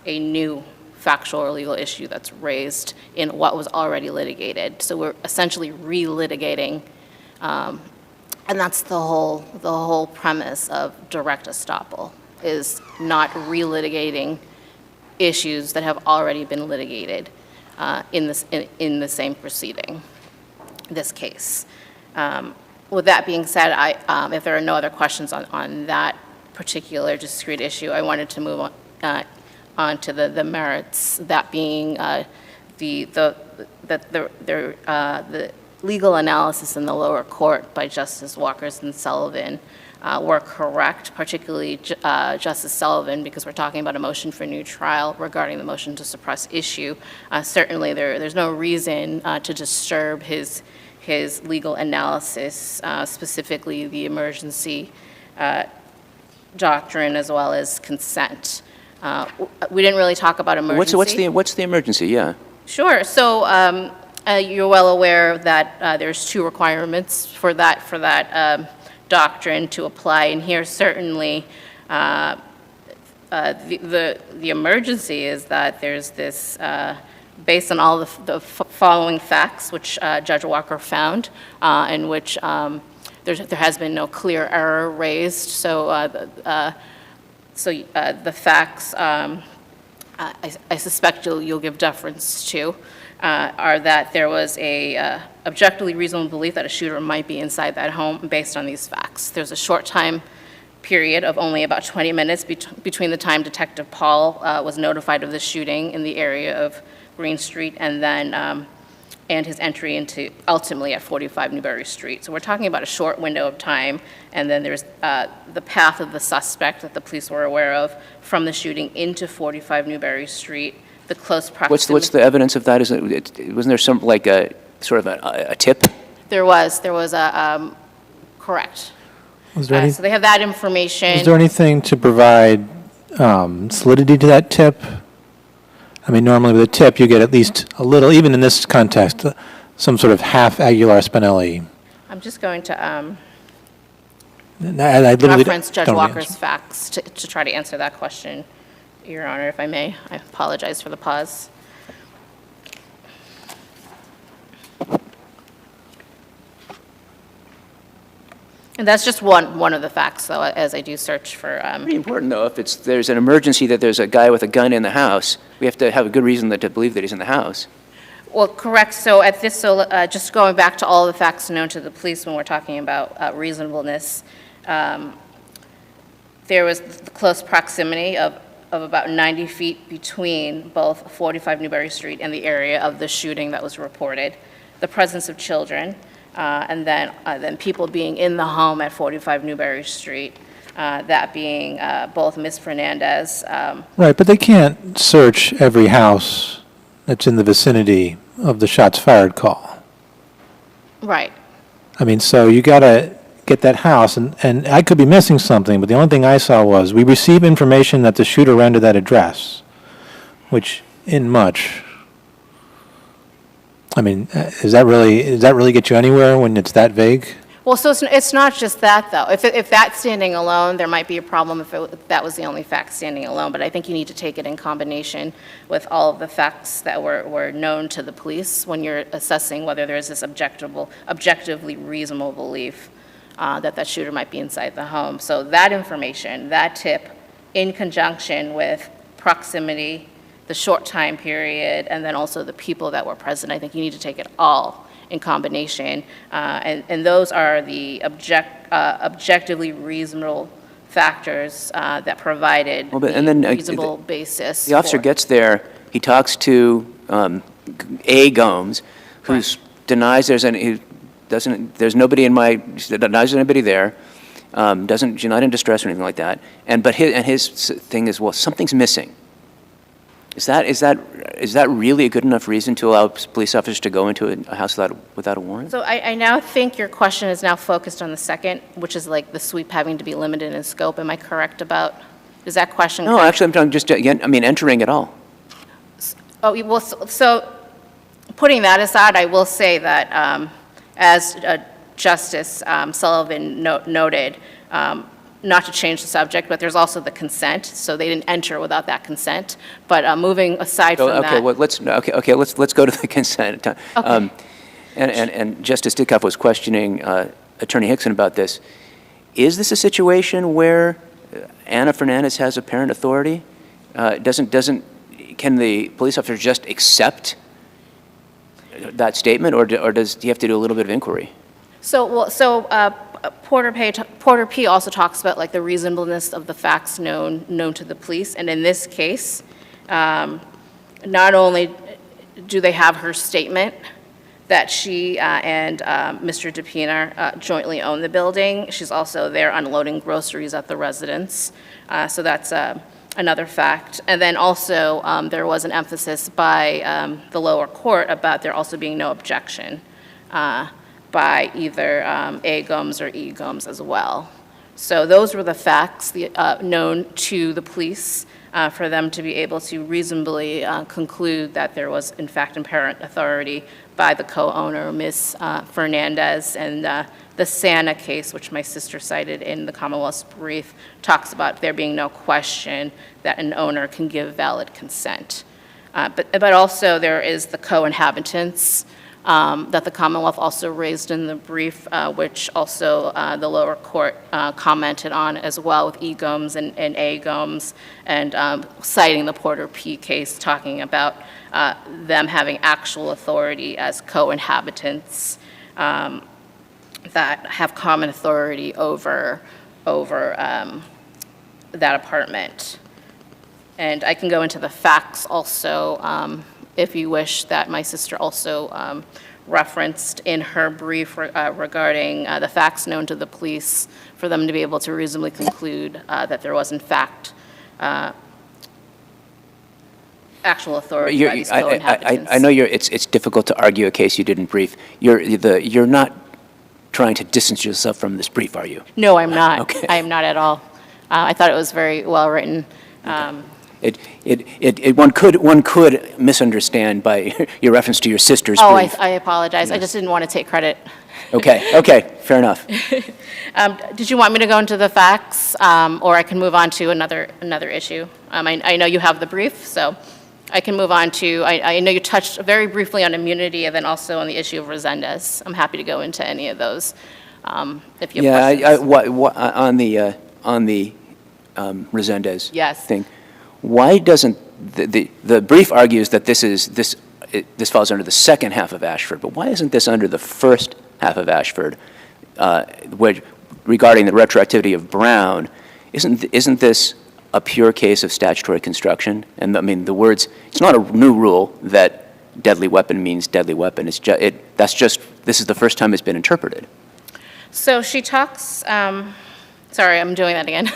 a new factual or legal issue that's raised in what was already litigated. So we're essentially relitigating, and that's the whole premise of direct estoppel, is not relitigating issues that have already been litigated in the same proceeding, this case. With that being said, if there are no other questions on that particular discrete issue, I wanted to move on to the merits, that being the legal analysis in the lower court by Justice Walkers and Sullivan were correct, particularly Justice Sullivan, because we're talking about a motion for new trial regarding the motion to suppress issue. Certainly, there's no reason to disturb his legal analysis, specifically the emergency doctrine as well as consent. We didn't really talk about emergency. What's the emergency? Yeah. Sure. So you're well aware that there's two requirements for that doctrine to apply, and here certainly the emergency is that there's this. Based on all the following facts, which Judge Walker found, in which there has been no clear error raised. So the facts, I suspect you'll give deference to, are that there was a objectively reasonable belief that a shooter might be inside that home based on these facts. There's a short time period of only about 20 minutes between the time Detective Paul was notified of the shooting in the area of Green Street and then and his entry into ultimately at 45 Newberry Street. So we're talking about a short window of time, and then there's the path of the suspect that the police were aware of from the shooting into 45 Newberry Street, the close proximity. What's the evidence of that? Wasn't there some like a sort of a tip? There was a correct. Was there So they have that information. is there anything to provide solidity to that tip? I mean, normally with a tip, you get at least a little, even in this context, some sort of half Aguilar Spinelli. I'm just going to I literally reference Judge don't know the Walker's answer. facts to try to answer that question Your Honor, if I may. I apologize for the pause. And that's just one of the facts, though, as I do search for. Pretty important, though, if there's an emergency that there's a guy with a gun in the house, we have to have a good reason to believe that he's in the house. Well, correct. So just going back to all the facts known to the police when we're talking about reasonableness, there was the close proximity of about 90 feet between both 45 Newberry Street and the area of the shooting that was reported, the presence of children, and then people being in the home at 45 Newberry Street, that being both Ms. Fernandez. Right, but they can't search every house that's in the vicinity of the shots fired call. Right. I mean, so you got to get that house, and I could be missing something, but the only thing I saw was we received information that the shooter ran to that address, which in much. I mean, does that really get you anywhere when it's that vague? Well, so it's not just that, though. If that's standing alone, there might be a problem if that was the only fact standing alone, but I think you need to take it in combination with all of the facts that were known to the police when you're assessing whether there's this objectively reasonable belief that shooter might be inside the home. So that information, that tip, in conjunction with proximity, the short time period, and then also the people that were present, I think you need to take it all in combination. And those are the objectively reasonable factors that provided reasonable basis. The officer gets there, he talks to A. Gomes, who denies there's nobody denies anybody there, she's not in distress or anything like that, but his thing is, well, something's missing. Is that really a good enough reason to allow police officers to go into a house without a warrant? So I now think your question is now focused on the second, which is like the sweep having to be limited in scope. Am I correct about, is that question? No, actually, I'm just, entering it all. Oh, well, so putting that aside, I will say that as Justice Sullivan noted, not to change the subject, but there's also the consent, so they didn't enter without that consent. But moving aside from that. Well, let's go to the consent. Okay. And Justice Ditkoff was questioning Attorney Hickson about this. Is this a situation where Ana Fernandez has apparent authority? Can the police officer just accept that statement, or does he have to do a little bit of inquiry? Porter P. also talks about like the reasonableness of the facts known to the police, and in this case, not only do they have her statement that she and Mr. DePina jointly own the building, she's also there unloading groceries at the residence, so that's another fact. And then also there was an emphasis by the lower court about there also being no objection by either A. Gomes or E. Gomes as well. So those were the facts known to the police for them to be able to reasonably conclude that there was, in fact, apparent authority by the co-owner, Ms. Fernandez. And the Santa case, which my sister cited in the Commonwealth's brief, talks about there being no question that an owner can give valid consent. But also there is the co-inhabitants that the Commonwealth also raised in the brief, which also the lower court commented on as well with E. Gomes and A. Gomes, and citing the Porter P. case, talking about them having actual authority as co-inhabitants that have common authority over that apartment. And I can go into the facts also, if you wish, that my sister also referenced in her brief regarding the facts known to the police for them to be able to reasonably conclude that there was, in fact, actual authority by these co-inhabitants. I know it's difficult to argue a case you didn't brief. You're not trying to distance yourself from this brief, are you? No, I'm not. Okay. I am not at all. I thought it was very well written. One could misunderstand by your reference to your sister's Oh, brief. I apologize. I just didn't want to take credit. Okay, fair enough. Did you want me to go into the facts, or I can move on to another issue? I know you have the brief, so I can move on to, I know you touched very briefly on immunity and then also on the issue of Resendez. I'm happy to go into any of those if you have questions. On the Resendez Yes. thing, why doesn't, the brief argues that this falls under the second half of Ashford, but why isn't this under the first half of Ashford, regarding the retroactivity of Brown? Isn't this a pure case of statutory construction? And I mean, the words, it's not a new rule that deadly weapon means deadly weapon. It's just, this is the first time it's been interpreted. So she talks, sorry, I'm doing that again.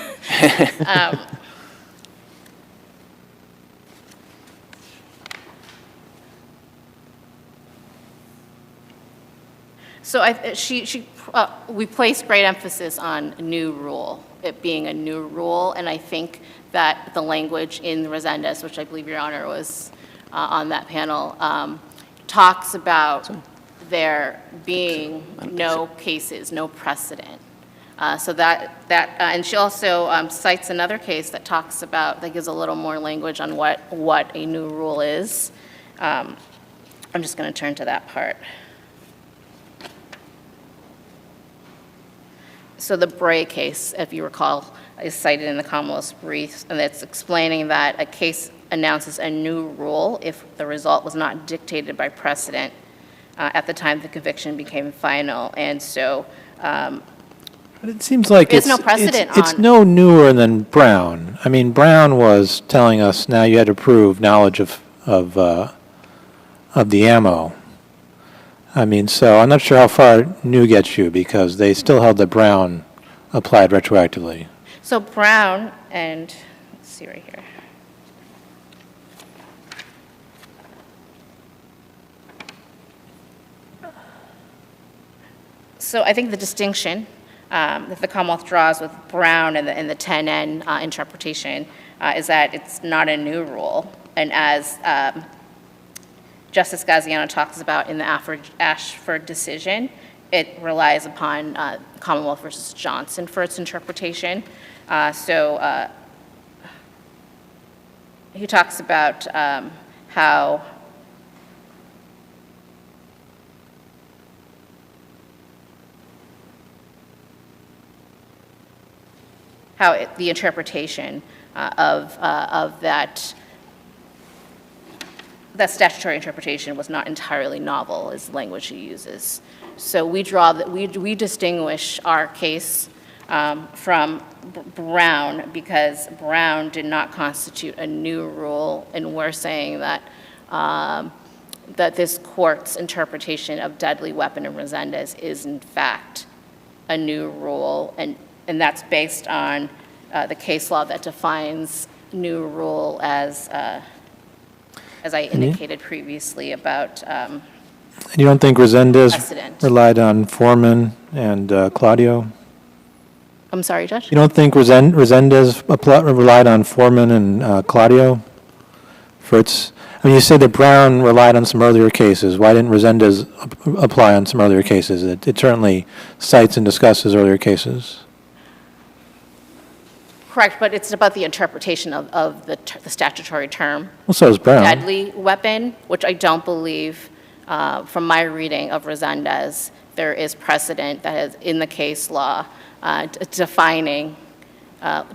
So we place great emphasis on new rule, it being a new rule, and I think that the language in Resendez, which I believe Your Honor was on that panel, talks about there being no cases, no precedent. So and she also cites another case that talks about, that gives a little more language on what a new rule is. I'm just going to turn to that part. So the Bray case, if you recall, is cited in the Commonwealth's brief, and it's explaining that a case announces a new rule if the result was not dictated by precedent at the time the conviction became final. And so But it seems like there's no precedent it's on- no newer than Brown. I mean, Brown was telling us now you had to prove knowledge of the ammo. I mean, so I'm not sure how far new gets you, because they still held that Brown applied retroactively. So Brown, and let's see right here. So I think the distinction that the Commonwealth draws with Brown and the 10N interpretation is that it's not a new rule. And as Justice Gaziano talks about in the Ashford decision, it relies upon Commonwealth versus Johnson for its interpretation. So he talks about how the interpretation of that statutory interpretation was not entirely novel, is the language he uses. So we distinguish our case from Brown because Brown did not constitute a new rule, and we're saying that that this court's interpretation of deadly weapon in Resendez is in fact a new rule, and that's based on the case law that defines new rule as I indicated previously about And you don't think Resendez precedent. relied on Foreman and Claudio? I'm sorry, Judge? You don't think Resendez relied on Foreman and Claudio for its? I mean, you say that Brown relied on some earlier cases. Why didn't Resendez apply on some earlier cases? It certainly cites and discusses earlier cases. Correct, but it's about the interpretation of the statutory term. Well, so is Brown. Deadly weapon, which I don't believe, from my reading of Resendez, there is precedent that is in the case law defining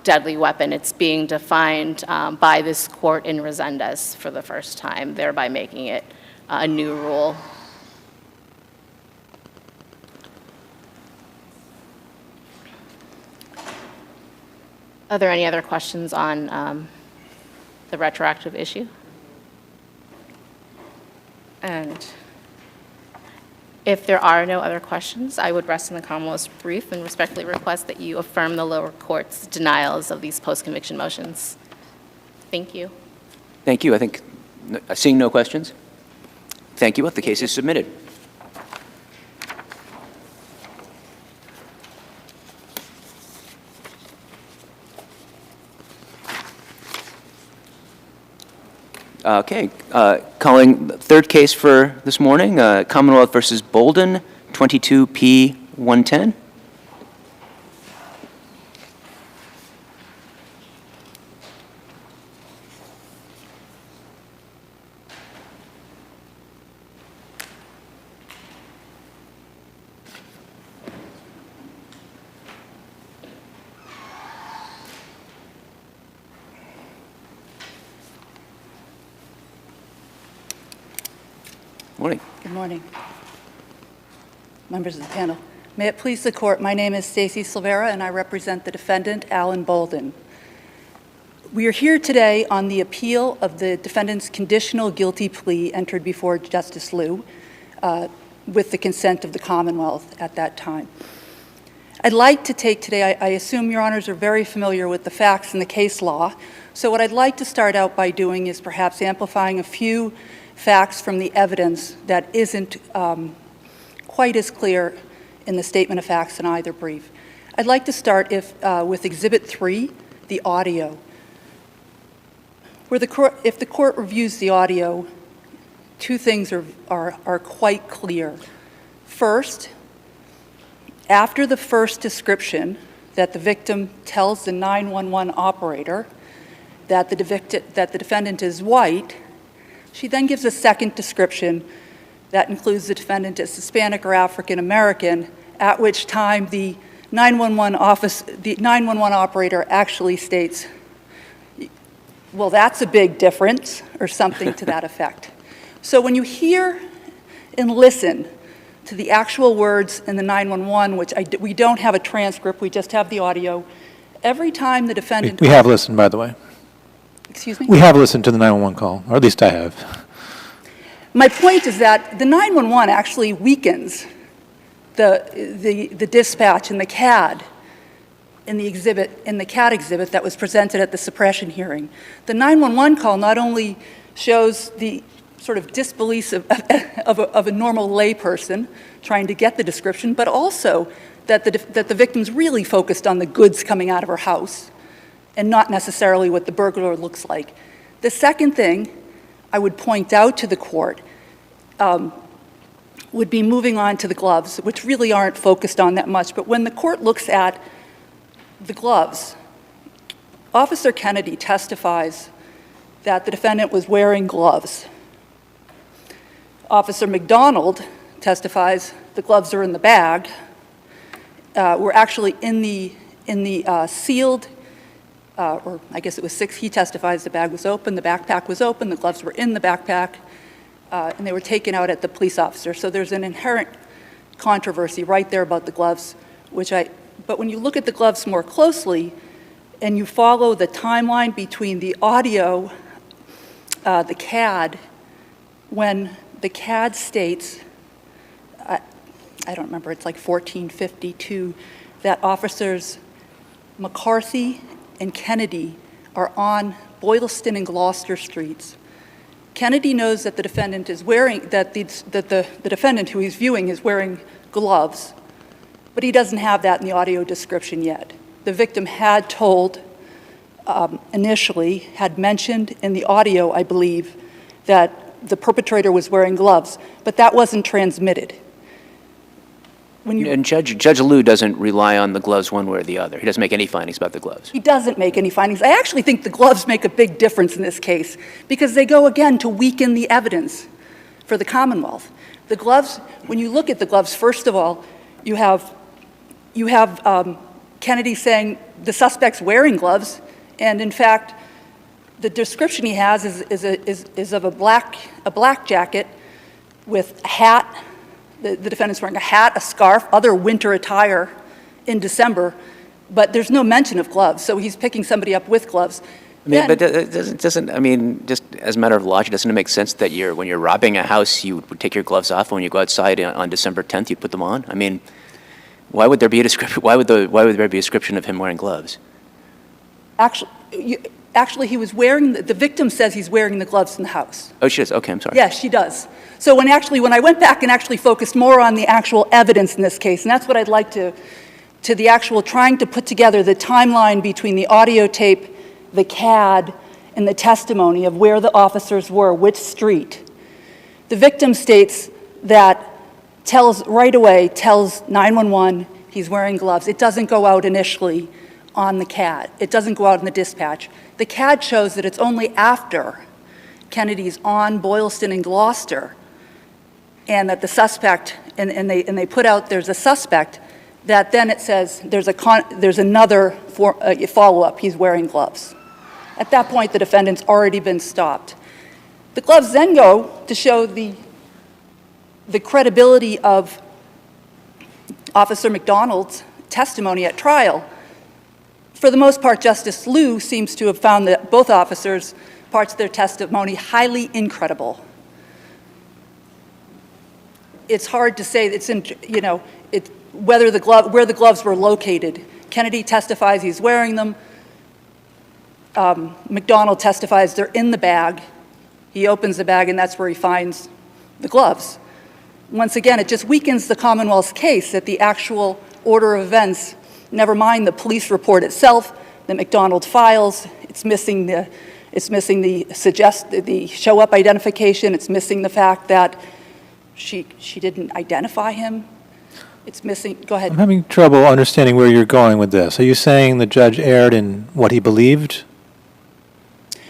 deadly weapon. It's being defined by this court in Resendez for the first time, thereby making it a new rule. Are there any other questions on the retroactive issue? And if there are no other questions, I would rest in the Commonwealth's brief and respectfully request that you affirm the lower court's denials of these post-conviction motions. Thank you. Thank you. I think, seeing no questions, thank you. The case is submitted. Okay, calling the third case for this morning, Commonwealth versus Bolden, 22P110. Morning. Good morning, members of the panel. May it please the court, my name is Stacy Silvera, and I represent the defendant, Alan Bolden. We are here today on the appeal of the defendant's conditional guilty plea entered before Justice Liu with the consent of the Commonwealth at that time. I'd like to take today, I assume your honors are very familiar with the facts and the case law, so what I'd like to start out by doing is perhaps amplifying a few facts from the evidence that isn't quite as clear in the statement of facts in either brief. I'd like to start with Exhibit 3, the audio. If the court reviews the audio, two things are quite clear. First, after the first description that the victim tells the 911 operator that the defendant is white, she then gives a second description that includes the defendant as Hispanic or African American, at which time the 911 operator actually states, well, that's a big difference, or something to that effect. So when you hear and listen to the actual words in the 911, which we don't have a transcript, we just have the audio, every time the defendant... We have listened, by the way. Excuse me? We have listened to the 911 call, or at least I have. My point is that the 911 actually weakens the dispatch and the CAD in the CAD exhibit that was presented at the suppression hearing. The 911 call not only shows the sort of disbelief of a normal layperson trying to get the description, but also that the victim's really focused on the goods coming out of her house and not necessarily what the burglar looks like. The second thing I would point out to the court would be moving on to the gloves, which really aren't focused on that much. But when the court looks at the gloves, Officer Kennedy testifies that the defendant was wearing gloves. Officer McDonald testifies the gloves are in the bag, were actually in the sealed, or I guess it was 6, he testifies the bag was open, the backpack was open, the gloves were in the backpack, and they were taken out at the police officer. So there's an inherent controversy right there about the gloves, but when you look at the gloves more closely and you follow the timeline between the audio, the CAD, when the CAD states, I don't remember, it's like 1452, that officers McCarthy and Kennedy are on Boylston and Gloucester Streets. Kennedy knows that the defendant is wearing, that the defendant who he's viewing is wearing gloves, but he doesn't have that in the audio description yet. The victim had told, initially, had mentioned in the audio, I believe, that the perpetrator was wearing gloves, but that wasn't transmitted. And Judge Liu doesn't rely on the gloves one way or the other. He doesn't make any findings about the gloves. He doesn't make any findings. I actually think the gloves make a big difference in this case because they go, again, to weaken the evidence for the Commonwealth. The gloves, when you look at the gloves, first of all, you have Kennedy saying the suspect's wearing gloves, and in fact, the description he has is of a black jacket with a hat. The defendant's wearing a hat, a scarf, other winter attire in December, but there's no mention of gloves, so he's picking somebody up with gloves. I mean, but I mean, just as a matter of logic, doesn't it make sense that when you're robbing a house, you would take your gloves off, and when you go outside on December 10th, you put them on? I mean, why would there be a description? Why would there be a description of him wearing gloves? Actually, he was wearing, the victim says he's wearing the gloves in the house. Oh, she does? Okay, I'm sorry. Yes, she does. So when I went back and actually focused more on the actual evidence in this case, and that's what I'd like to the actual trying to put together the timeline between the audio tape, the CAD, and the testimony of where the officers were, which street. The victim states that, right away tells 911 he's wearing gloves. It doesn't go out initially on the CAD. It doesn't go out in the dispatch. The CAD shows that it's only after Kennedy's on Boylston and Gloucester and that the suspect, and they put out there's a suspect, that then it says there's another follow-up, he's wearing gloves. At that point, the defendant's already been stopped. The gloves then go to show the the credibility of Officer McDonald's testimony at trial. For the most part, Justice Liu seems to have found that both officers, parts of their testimony, highly incredible. It's hard to say, where the gloves were located. Kennedy testifies he's wearing them. McDonald testifies they're in the bag. He opens the bag, and that's where he finds the gloves. Once again, it just weakens the Commonwealth's case that the actual order of events, never mind the police report itself, the McDonald files, it's missing the show-up identification, it's missing the fact that she didn't identify him. It's missing, go ahead. I'm having trouble understanding where you're going with this. Are you saying the judge erred in what he believed?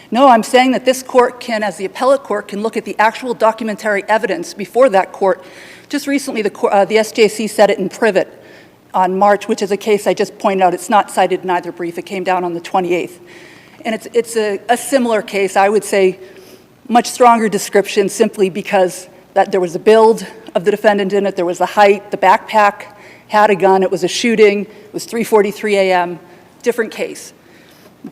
No, I'm saying that this court can, as the appellate court, can look at the actual documentary evidence before that court. Just recently, the SJC said it in Privet on March, which is a case I just pointed out. It's not cited in either brief. It came down on the 28th. And it's a similar case, I would say, much stronger description simply because that there was a build of the defendant in it, there was the height, the backpack had a gun, it was a shooting, it was 3:43 a.m., different case.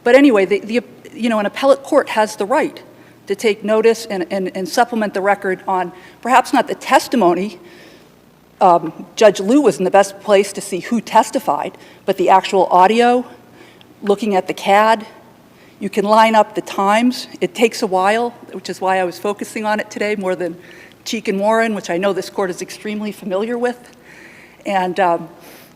But anyway, an appellate court has the right to take notice and supplement the record on perhaps not the testimony. Judge Liu was in the best place to see who testified, but the actual audio, looking at the CAD, you can line up the times. It takes a while, which is why I was focusing on it today more than Cheek and Warren, which I know this court is extremely familiar with. And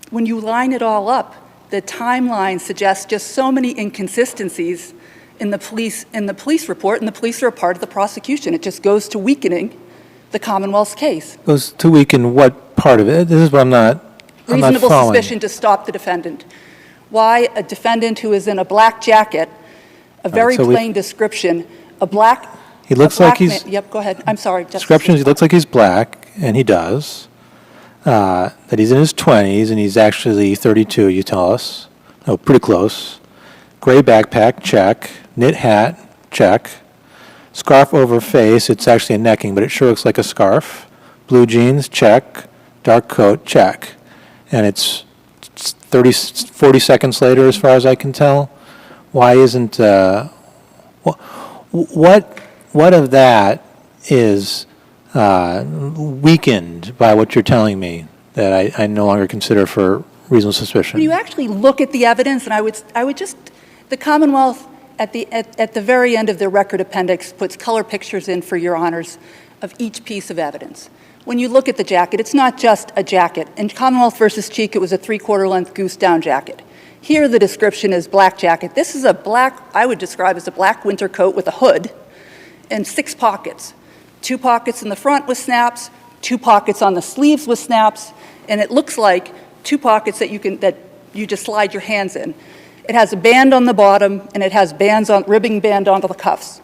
when you line it all up, the timeline suggests just so many inconsistencies in the police report, and the police are a part of the prosecution. It just goes to weakening the Commonwealth's case. Goes to weaken what part of it? This is what I'm not following. Reasonable suspicion to stop the defendant. Why a defendant who is in a black jacket, a very plain description, a black... He looks like he's... Yep, go ahead. I'm sorry. Descriptions, he looks like he's black, and he does. That he's in his 20s, and he's actually 32, you tell us. Oh, pretty close. Gray backpack, check. Knit hat, check. Scarf over face, it's actually a necking, but it sure looks like a scarf. Blue jeans, check. Dark coat, check. And it's 40 seconds later, as far as I can tell. Why isn't... What of that is weakened by what you're telling me that I no longer consider for reasonable suspicion? When you actually look at the evidence, and I would just, the Commonwealth at the very end of their record appendix puts color pictures in for your honors of each piece of evidence. When you look at the jacket, it's not just a jacket. In Commonwealth versus Cheek, it was a 3/4 length goose down jacket. Here the description is black jacket. This is a black, I would describe as a black winter coat with a hood and 6 pockets. 2 pockets in the front with snaps, 2 pockets on the sleeves with snaps, and it looks like 2 pockets that you just slide your hands in. It has a band on the bottom, and it has ribbing band onto the cuffs.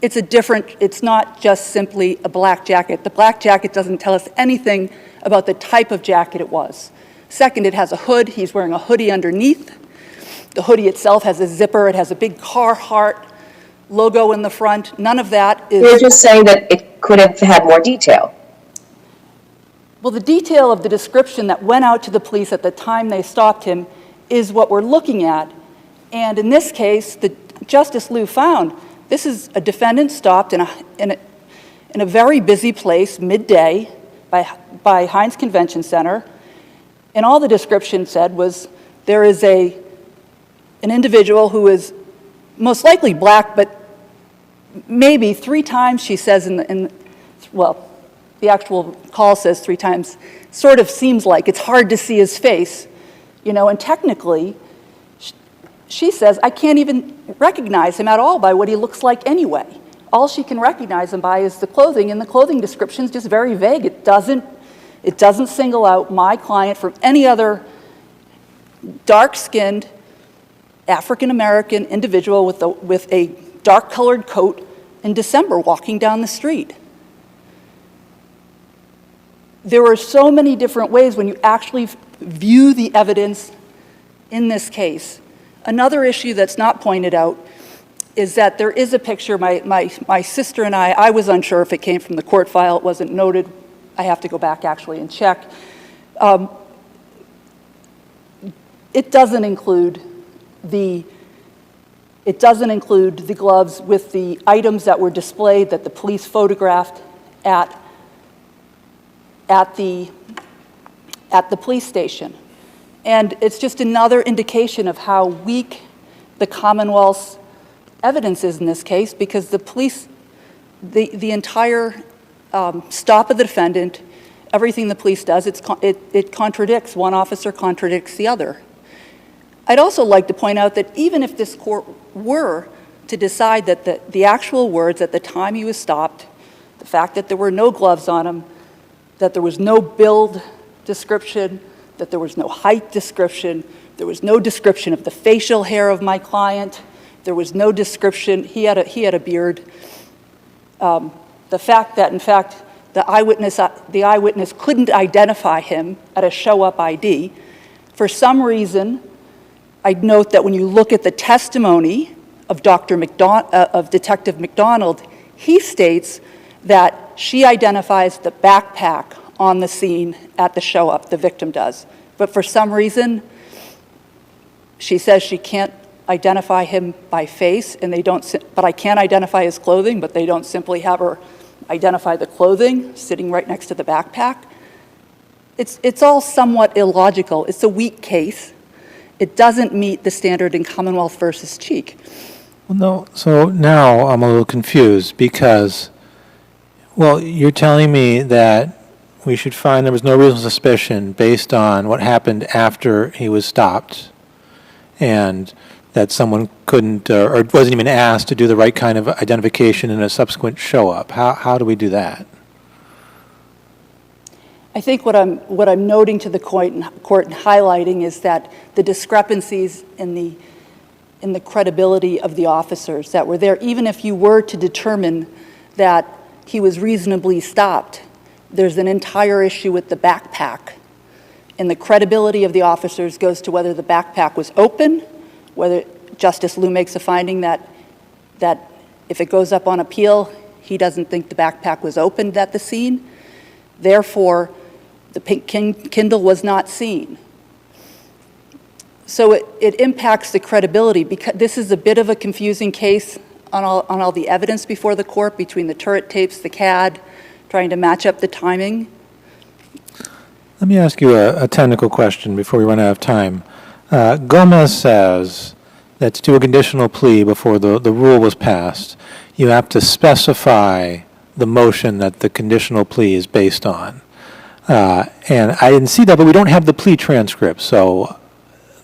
It's not just simply a black jacket. The black jacket doesn't tell us anything about the type of jacket it was. Second, it has a hood. He's wearing a hoodie underneath. The hoodie itself has a zipper. It has a big Carhartt logo in the front. None of that is... You're just saying that it could have had more detail. Well, the detail of the description that went out to the police at the time they stopped him is what we're looking at. And in this case, Justice Liu found this is a defendant stopped in a very busy place midday by Heinz Convention Center. And all the description said was there is an individual who is most likely black, but maybe 3 times, she says, the actual call says 3 times, sort of seems like it's hard to see his face, and technically, she says, I can't even recognize him at all by what he looks like anyway. All she can recognize him by is the clothing, and the clothing description is just very vague. It doesn't single out my client from any other dark-skinned African-American individual with a dark-colored coat in December walking down the street. There are so many different ways when you actually view the evidence in this case. Another issue that's not pointed out is that there is a picture, my sister and I was unsure if it came from the court file, it wasn't noted. I have to go back actually and check. It doesn't include the gloves with the items that were displayed that the police photographed at the police station. And it's just another indication of how weak the Commonwealth's evidence is in this case, because the police, the entire stop of the defendant, everything the police does, it contradicts. One officer contradicts the other. I'd also like to point out that even if this court were to decide that the actual words at the time he was stopped, the fact that there were no gloves on him, that there was no build description, that there was no height description, there was no description of the facial hair of my client, there was no description, he had a beard. The fact that, in fact, the eyewitness couldn't identify him at a show-up ID, for some reason, I'd note that when you look at the testimony of Detective McDonald, he states that she identifies the backpack on the scene at the show-up, the victim does. But for some reason, she says she can't identify him by face, and but I can identify his clothing, but they don't simply have her identify the clothing sitting right next to the backpack. It's all somewhat illogical. It's a weak case. It doesn't meet the standard in Commonwealth versus Cheek. Well, no, so now I'm a little confused because, well, you're telling me that we should find there was no reasonable suspicion based on what happened after he was stopped, and that someone couldn't or wasn't even asked to do the right kind of identification in a subsequent show-up. How do we do that? I think what I'm noting to the court and highlighting is that the discrepancies in the credibility of the officers that were there, even if you were to determine that he was reasonably stopped, there's an entire issue with the backpack. And the credibility of the officers goes to whether the backpack was open, whether Justice Liu makes a finding that if it goes up on appeal, he doesn't think the backpack was opened at the scene. Therefore, the pink Kindle was not seen. So it impacts the credibility, because this is a bit of a confusing case on all the evidence before the court, between the turret tapes, the CAD, trying to match up the timing. Let me ask you a technical question before we run out of time. Gomez says that to do a conditional plea before the rule was passed, you have to specify the motion that the conditional plea is based on. And I didn't see that, but we don't have the plea transcript, so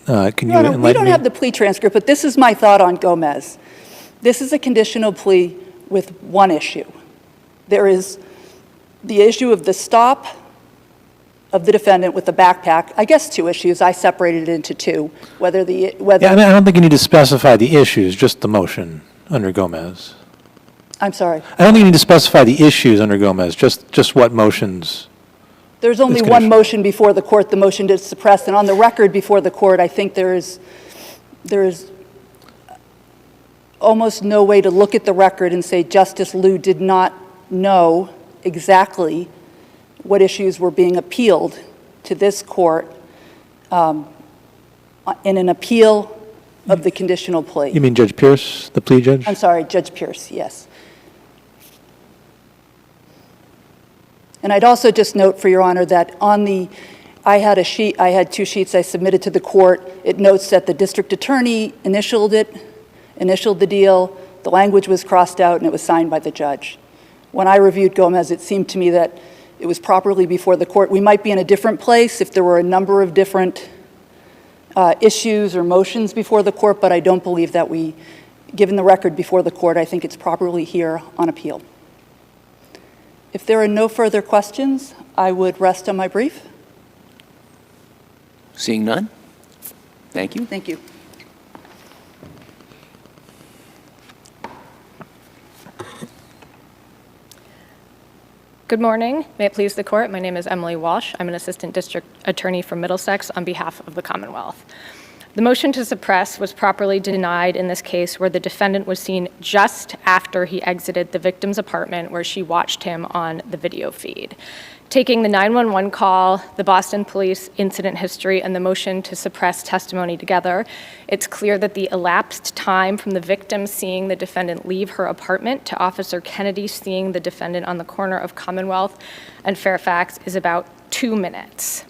can you enlighten me? We don't have the plea transcript, but this is my thought on Gomez. This is a conditional plea with one issue. There is the issue of the stop of the defendant with the backpack. I guess two issues. I separated it into two. Yeah, I don't think you need to specify the issues, just the motion under Gomez. I'm sorry. I don't think you need to specify the issues under Gomez, just what motions. There's only one motion before the court, the motion to suppress, and on the record before the court, I think there is almost no way to look at the record and say Justice Liu did not know exactly what issues were being appealed to this court in an appeal of the conditional plea. You mean Judge Pierce, the plea judge? I'm sorry, Judge Pierce, yes. And I'd also just note, for Your Honor, that I had two sheets I submitted to the court. It notes that the district attorney initialed the deal, the language was crossed out, and it was signed by the judge. When I reviewed Gomez, it seemed to me that it was properly before the court. We might be in a different place if there were a number of different issues or motions before the court, but I don't believe that given the record before the court, I think it's properly here on appeal. If there are no further questions, I would rest on my brief. Seeing none? Thank you. Thank you. Good morning. May it please the court. My name is Emily Walsh. I'm an assistant district attorney from Middlesex on behalf of the Commonwealth. The motion to suppress was properly denied in this case where the defendant was seen just after he exited the victim's apartment where she watched him on the video feed. Taking the 911 call, the Boston police incident history, and the motion to suppress testimony together, it's clear that the elapsed time from the victim seeing the defendant leave her apartment to Officer Kennedy seeing the defendant on the corner of Commonwealth and Fairfax is about 2 minutes.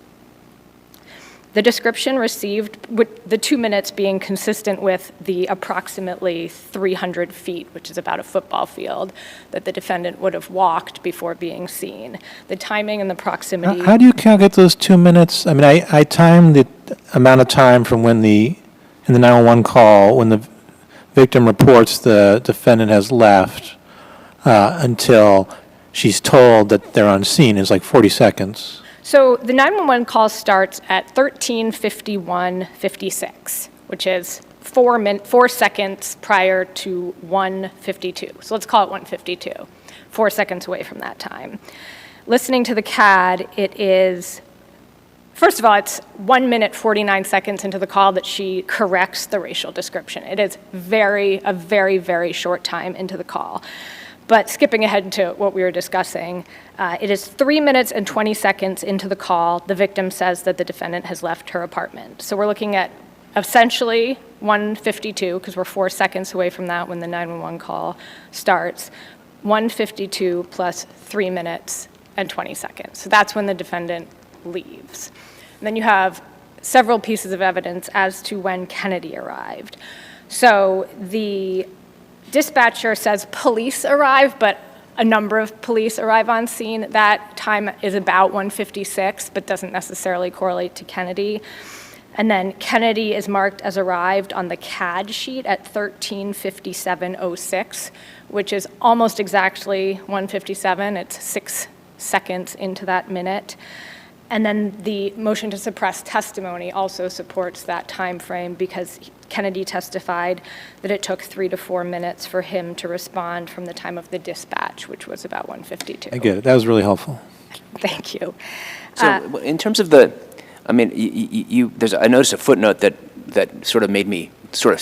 The description received, with the 2 minutes being consistent with the approximately 300 feet, which is about a football field, that the defendant would have walked before being seen. The timing and the proximity. How do you calculate those 2 minutes? I mean, I timed the amount of time from when in the 911 call, when the victim reports the defendant has left until she's told that they're on scene is like 40 seconds. So the 911 call starts at 13:51:56, which is 4 seconds prior to 1:52. So let's call it 1:52, 4 seconds away from that time. Listening to the CAD, it is, first of all, it's 1 minute 49 seconds into the call that she corrects the racial description. It is a very, very short time into the call. But skipping ahead to what we were discussing, it is 3 minutes and 20 seconds into the call, the victim says that the defendant has left her apartment. So we're looking at essentially 1:52, because we're 4 seconds away from that when the 911 call starts, 1:52 plus 3 minutes and 20 seconds. So that's when the defendant leaves. And then you have several pieces of evidence as to when Kennedy arrived. So the dispatcher says police arrive, but a number of police arrive on scene. That time is about 1:56, but doesn't necessarily correlate to Kennedy. And then Kennedy is marked as arrived on the CAD sheet at 13:57:06, which is almost exactly 1:57. It's 6 seconds into that minute. And then the motion to suppress testimony also supports that time frame because Kennedy testified that it took 3 to 4 minutes for him to respond from the time of the dispatch, which was about 1:52. I get it. That was really helpful. Thank you. So in terms of I mean, I noticed a footnote that sort of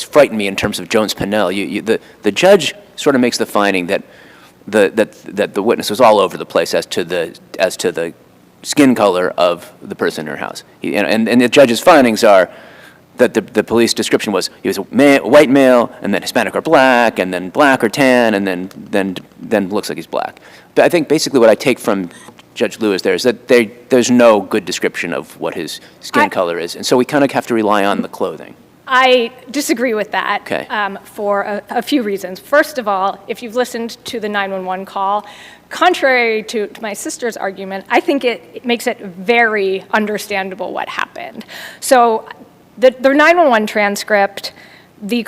frightened me in terms of Jones-Pennell. The judge sort of makes the finding that the witness was all over the place as to the skin color of the person in her house. And the judge's findings are that the police description was he was a white male, and then Hispanic or black, and then black or tan, and then looks like he's black. But I think basically what I take from Judge Lewis there is that there's no good description of what his skin color is, and so we kind of have to rely on the clothing. I disagree with that Okay. For a few reasons. First of all, if you've listened to the 911 call, contrary to my sister's argument, I think it makes it very understandable what happened. So the 911 transcript, the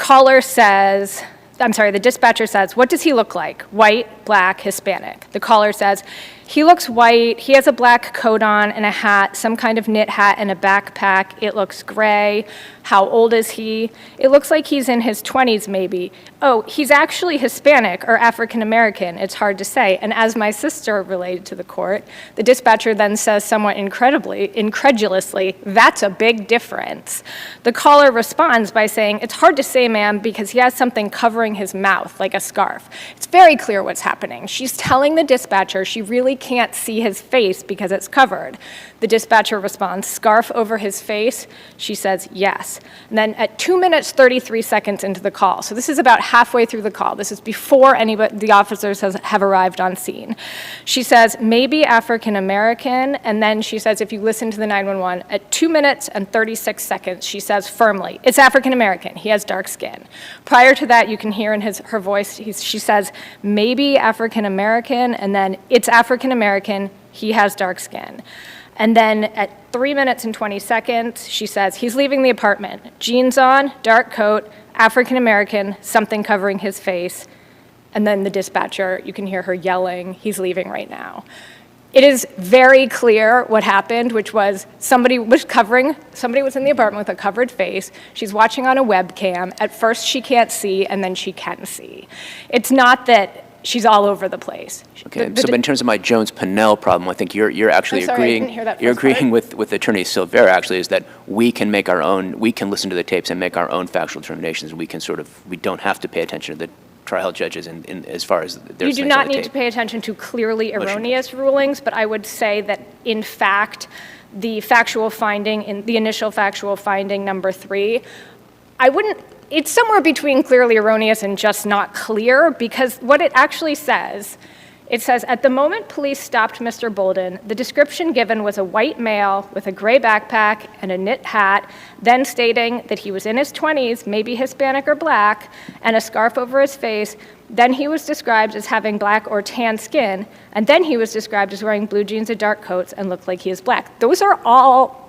dispatcher says, what does he look like? White, black, Hispanic. The caller says, he looks white, he has a black coat on and a hat, some kind of knit hat and a backpack. It looks gray. How old is he? It looks like he's in his 20s maybe. Oh, he's actually Hispanic or African American. It's hard to say. And as my sister relayed to the court, the dispatcher then says somewhat incredulously, that's a big difference. The caller responds by saying, it's hard to say, ma'am, because he has something covering his mouth, like a scarf. It's very clear what's happening. She's telling the dispatcher she really can't see his face because it's covered. The dispatcher responds, scarf over his face? She says, yes. And then at 2 minutes, 33 seconds into the call, so this is about halfway through the call, this is before the officers have arrived on scene. She says, maybe African American, and then she says, if you listen to the 911, at 2 minutes and 36 seconds, she says firmly, it's African American, he has dark skin. Prior to that, you can hear in her voice, she says, maybe African American, and then it's African American, he has dark skin. And then at 3 minutes and 20 seconds, she says, he's leaving the apartment. Jeans on, dark coat, African American, something covering his face. And then the dispatcher, you can hear her yelling, he's leaving right now. It is very clear what happened, which was somebody was in the apartment with a covered face. She's watching on a webcam. At first she can't see, and then she can see. It's not that she's all over the place. Okay, so but in terms of my Jones-Pennell problem, I think you're actually I'm sorry, I agreeing. didn't hear that You're first part. agreeing with Attorney Silvera, actually, is that we can make our own, we can listen to the tapes and make our own factual determinations. We can we don't have to pay attention to the trial judges in as far as their You do not need to pay attention to clearly erroneous rulings, but I would say that, in fact, the factual finding, in the initial factual finding number 3, it's somewhere between clearly erroneous and just not clear, because what it actually says, it says, at the moment police stopped Mr. Bolden, the description given was a white male with a gray backpack and a knit hat, then stating that he was in his 20s, maybe Hispanic or black, and a scarf over his face. Then he was described as having black or tan skin, and then he was described as wearing blue jeans and dark coats and looked like he is black. Those are all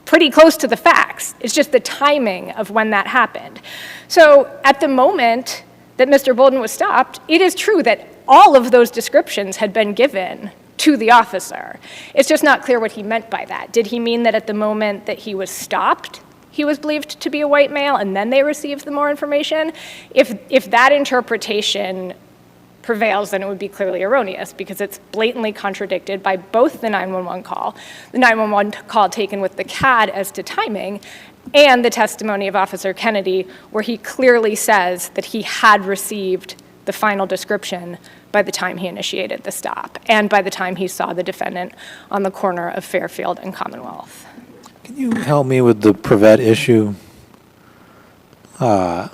pretty close to the facts. It's just the timing of when that happened. So at the moment that Mr. Bolden was stopped, it is true that all of those descriptions had been given to the officer. It's just not clear what he meant by that. Did he mean that at the moment that he was stopped, he was believed to be a white male, and then they received the more information? If that interpretation prevails, then it would be clearly erroneous, because it's blatantly contradicted by both the 911 call taken with the CAD as to timing, and the testimony of Officer Kennedy, where he clearly says that he had received the final description by the time he initiated the stop, and by the time he saw the defendant on the corner of Fairfield and Commonwealth. Can you help me with the Prevet issue? Are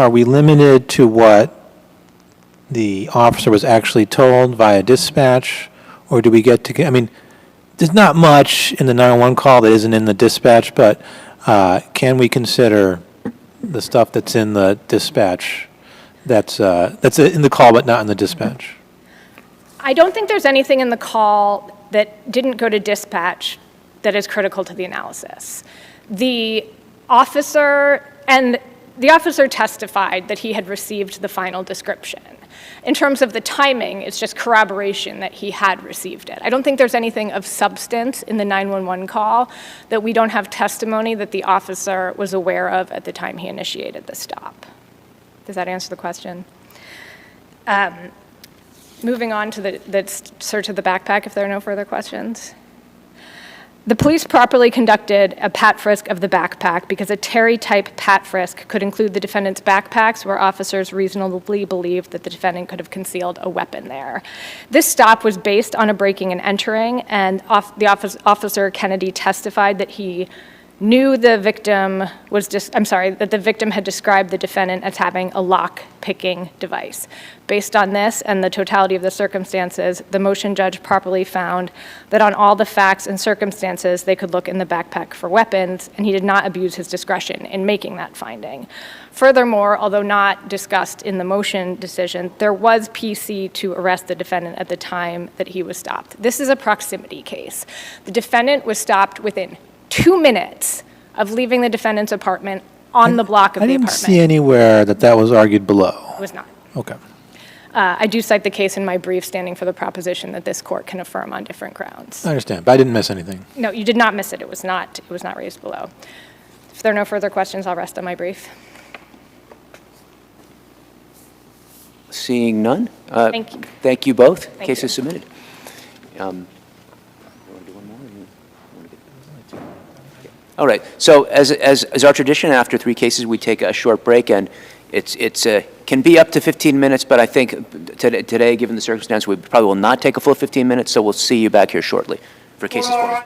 we limited to what the officer was actually told via dispatch, or do we get to, I mean, there's not much in the 911 call that isn't in the dispatch, but can we consider the stuff that's in the dispatch that's in the call but not in the dispatch? I don't think there's anything in the call that didn't go to dispatch that is critical to the analysis. The officer testified that he had received the final description. In terms of the timing, it's just corroboration that he had received it. I don't think there's anything of substance in the 911 call that we don't have testimony that the officer was aware of at the time he initiated the stop. Does that answer the question? Moving on to the search of the backpack, if there are no further questions. The police properly conducted a pat frisk of the backpack because a Terry-type pat frisk could include the defendant's backpacks where officers reasonably believed that the defendant could have concealed a weapon there. This stop was based on a breaking and entering, and Officer Kennedy testified that he knew the victim that the victim had described the defendant as having a lock-picking device. Based on this and the totality of the circumstances, the motion judge properly found that on all the facts and circumstances, they could look in the backpack for weapons, and he did not abuse his discretion in making that finding. Furthermore, although not discussed in the motion decision, there was PC to arrest the defendant at the time that he was stopped. This is a proximity case. The defendant was stopped within 2 minutes of leaving the defendant's apartment on the block of the apartment. I didn't see anywhere that was argued below. It was not. Okay. I do cite the case in my brief standing for the proposition that this court can affirm on different grounds. I understand, but I didn't miss anything. No, you did not miss it. It was not raised below. If there are no further questions, I'll rest on my brief. Seeing none? Thank you. Thank you both. Thank Case you. is submitted. All right, so as our tradition, after 3 cases, we take a short break, and it's can be up to 15 minutes, but I think today, given the circumstance, we probably will not take a full 15 minutes, so we'll see you back here shortly for cases 4.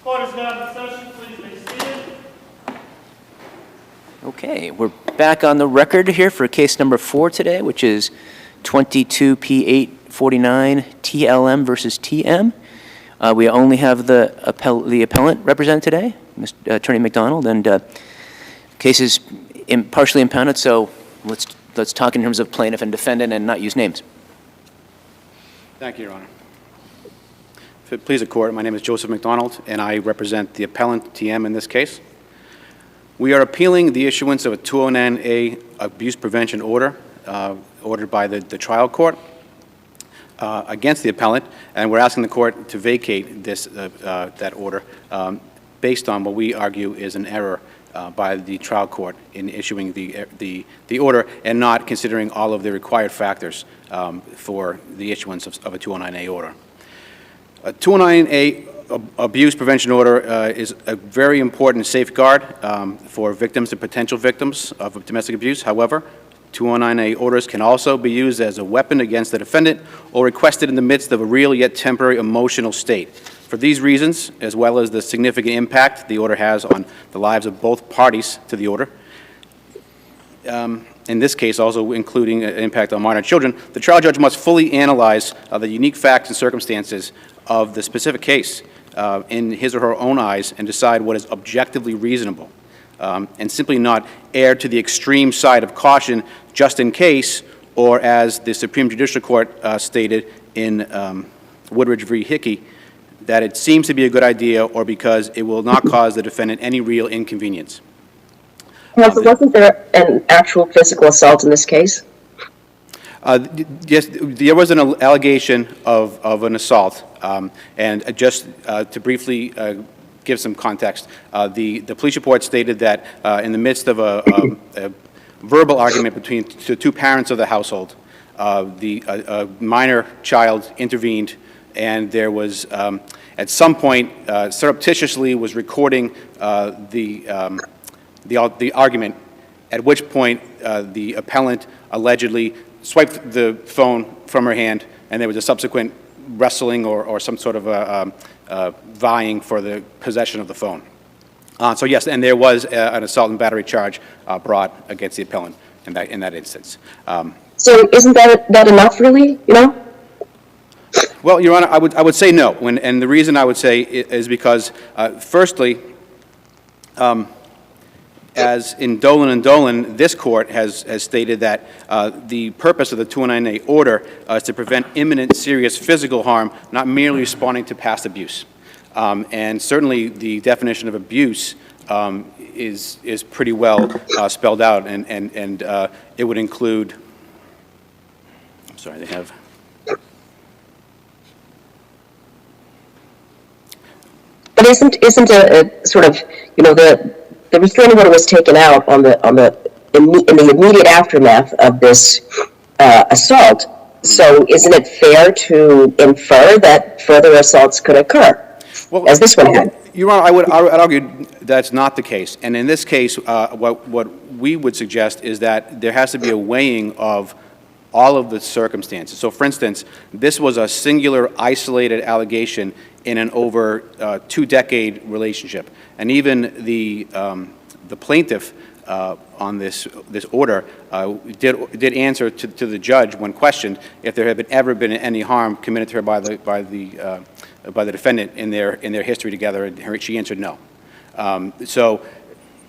Court is now in session. Please be seated. Okay, we're back on the record here for case number 4 today, which is 22P849 TL.M versus TM. We only have the appellant represented today, Mr. Attorney McDonald, and case is partially impounded, so let's talk in terms of plaintiff and defendant and not use names. Thank you, Your Honor. If it please the Court, my name is Joseph McDonald, and I represent the appellant, TM, in this case. We are appealing the issuance of a 209A abuse prevention order, ordered by the trial court against the appellant, and we're asking the court to vacate that order based on what we argue is an error by the trial court in issuing the order and not considering all of the required factors for the issuance of a 209A order. A 209A abuse prevention order is a very important safeguard for victims and potential victims of domestic abuse. However, 209A orders can also be used as a weapon against the defendant or requested in the midst of a real yet temporary emotional state. For these reasons, as well as the significant impact the order has on the lives of both parties to the order, in this case also including an impact on minor children, the trial judge must fully analyze the unique facts and circumstances of the specific case in his or her own eyes and decide what is objectively reasonable, and simply not err to the extreme side of caution just in case, or as the Supreme Judicial Court stated in Woodridge v. Hickey, that it seems to be a good idea or because it will not cause the defendant any real inconvenience. Counsel, wasn't there an actual physical assault in this case? Yes, there was an allegation of an assault, and just to briefly give some context, the police report stated that in the midst of a verbal argument between the two parents of the household, a minor child intervened, and there was, at some point, surreptitiously was recording the argument, at which point the appellant allegedly swiped the phone from her hand, and there was a subsequent wrestling or some sort of vying for the possession of the phone. So yes, and there was an assault and battery charge brought against the appellant in that instance. So isn't that enough, really, you know? Well, Your Honor, I would say no, and the reason I would say is because, firstly, as in Dolan and Dolan, this court has stated that the purpose of the 209A order is to prevent imminent serious physical harm, not merely responding to past abuse. And certainly the definition of abuse is pretty well spelled out, and it would include, I'm sorry, they have, But isn't a sort of, you know, the restraining order was taken out in the immediate aftermath of this assault. So isn't it fair to infer that further assaults could occur, as this one had? Your Honor, I would argue that's not the case. And in this case, what we would suggest is that there has to be a weighing of all of the circumstances. So, for instance, this was a singular, isolated allegation in an over 2-decade relationship, and even the plaintiff on this order did answer to the judge when questioned if there had ever been any harm committed to her by the defendant in their history together, and she answered no. So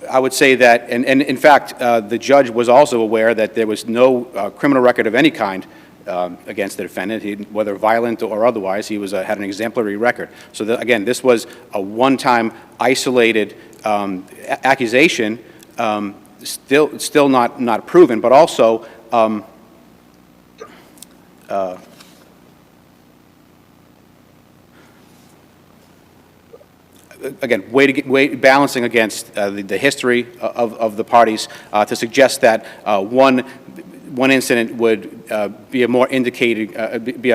I would say that, and in fact, the judge was also aware that there was no criminal record of any kind against the defendant, whether violent or otherwise. He had an exemplary record. So that, again, this was a one-time isolated accusation, still not proven, but also again, balancing against the history of the parties to suggest that one incident would be a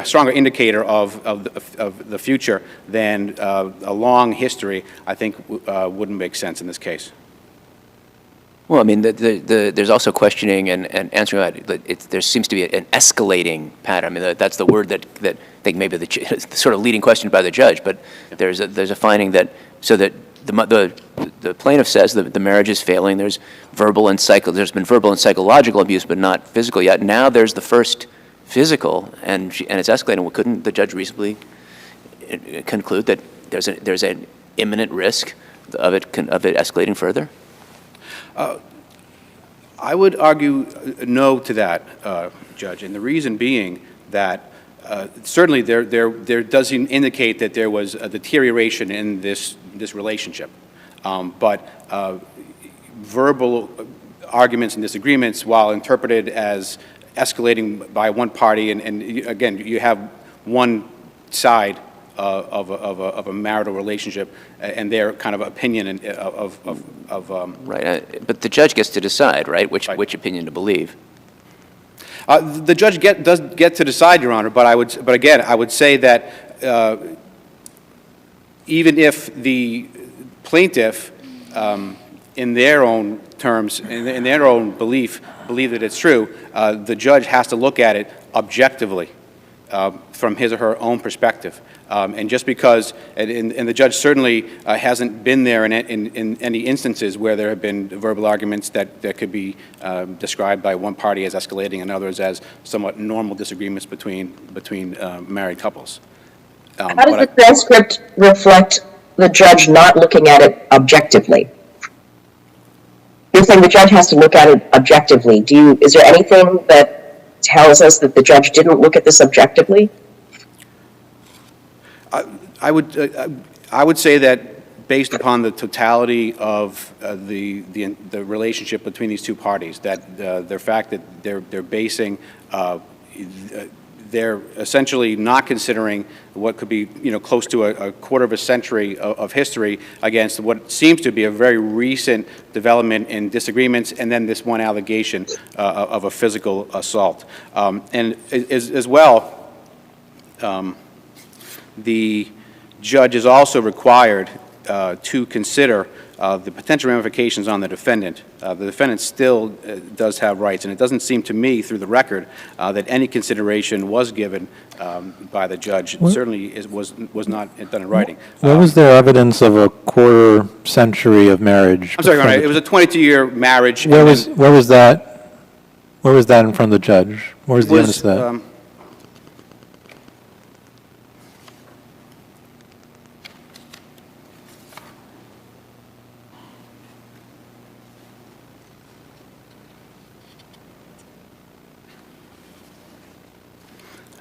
stronger indicator of the future than a long history, I think wouldn't make sense in this case. Well, I mean, there's also questioning and answering that. There seems to be an escalating pattern. I mean, that's the word that I think maybe the sort of leading question by the judge. But there's a finding that So that the plaintiff says that the marriage is failing, there's there's been verbal and psychological abuse, but not physical yet. Now there's the first physical, and it's escalating. Well, couldn't the judge reasonably conclude that there's an imminent risk of it escalating further? I would argue no to that, Judge, and the reason being that certainly there does indicate that there was a deterioration in this relationship, but verbal arguments and disagreements, while interpreted as escalating by one party, and again, you have one side of a marital relationship and their kind of opinion right, but the judge gets to decide, right, which opinion to believe. The judge does get to decide, Your Honor, but again, I would say that even if the plaintiff, in their own terms, in their own believe that it's true, the judge has to look at it objectively from his or her own perspective. And just because, and the judge certainly hasn't been there in any instances where there have been verbal arguments that could be described by one party as escalating and others as somewhat normal disagreements between married couples. How does the transcript reflect the judge not looking at it objectively? You're saying the judge has to look at it objectively. Is there anything that tells us that the judge didn't look at this objectively? I would say that based upon the totality of the relationship between these two parties, that the fact that they're basing, they're essentially not considering what could be, close to a quarter of a century of history against what seems to be a very recent development in disagreements, and then this one allegation of a physical assault. And as well, the judge is also required to consider the potential ramifications on the defendant. The defendant still does have rights, and it doesn't seem to me through the record that any consideration was given by the judge. It certainly was not done in writing. Where was there evidence of a quarter century of marriage? I'm sorry, Your Honor, it was a 22-year marriage. Where was that? Where was that in front of the judge? Where was the evidence of that?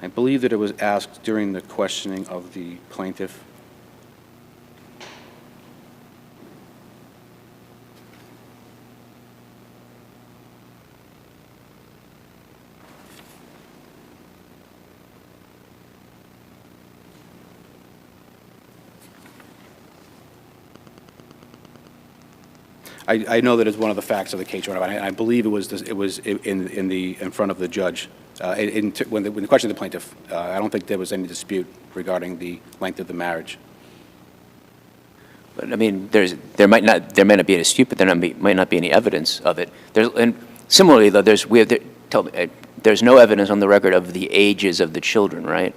I believe that it was asked during the questioning of the plaintiff. I know that it's one of the facts of the case, Your Honor, and I believe it was in front of the judge. When the question of the plaintiff, I don't think there was any dispute regarding the length of the marriage. But I mean, there might not be a dispute, but there might not be any evidence of it. And similarly, though, there's no evidence on the record of the ages of the children, right?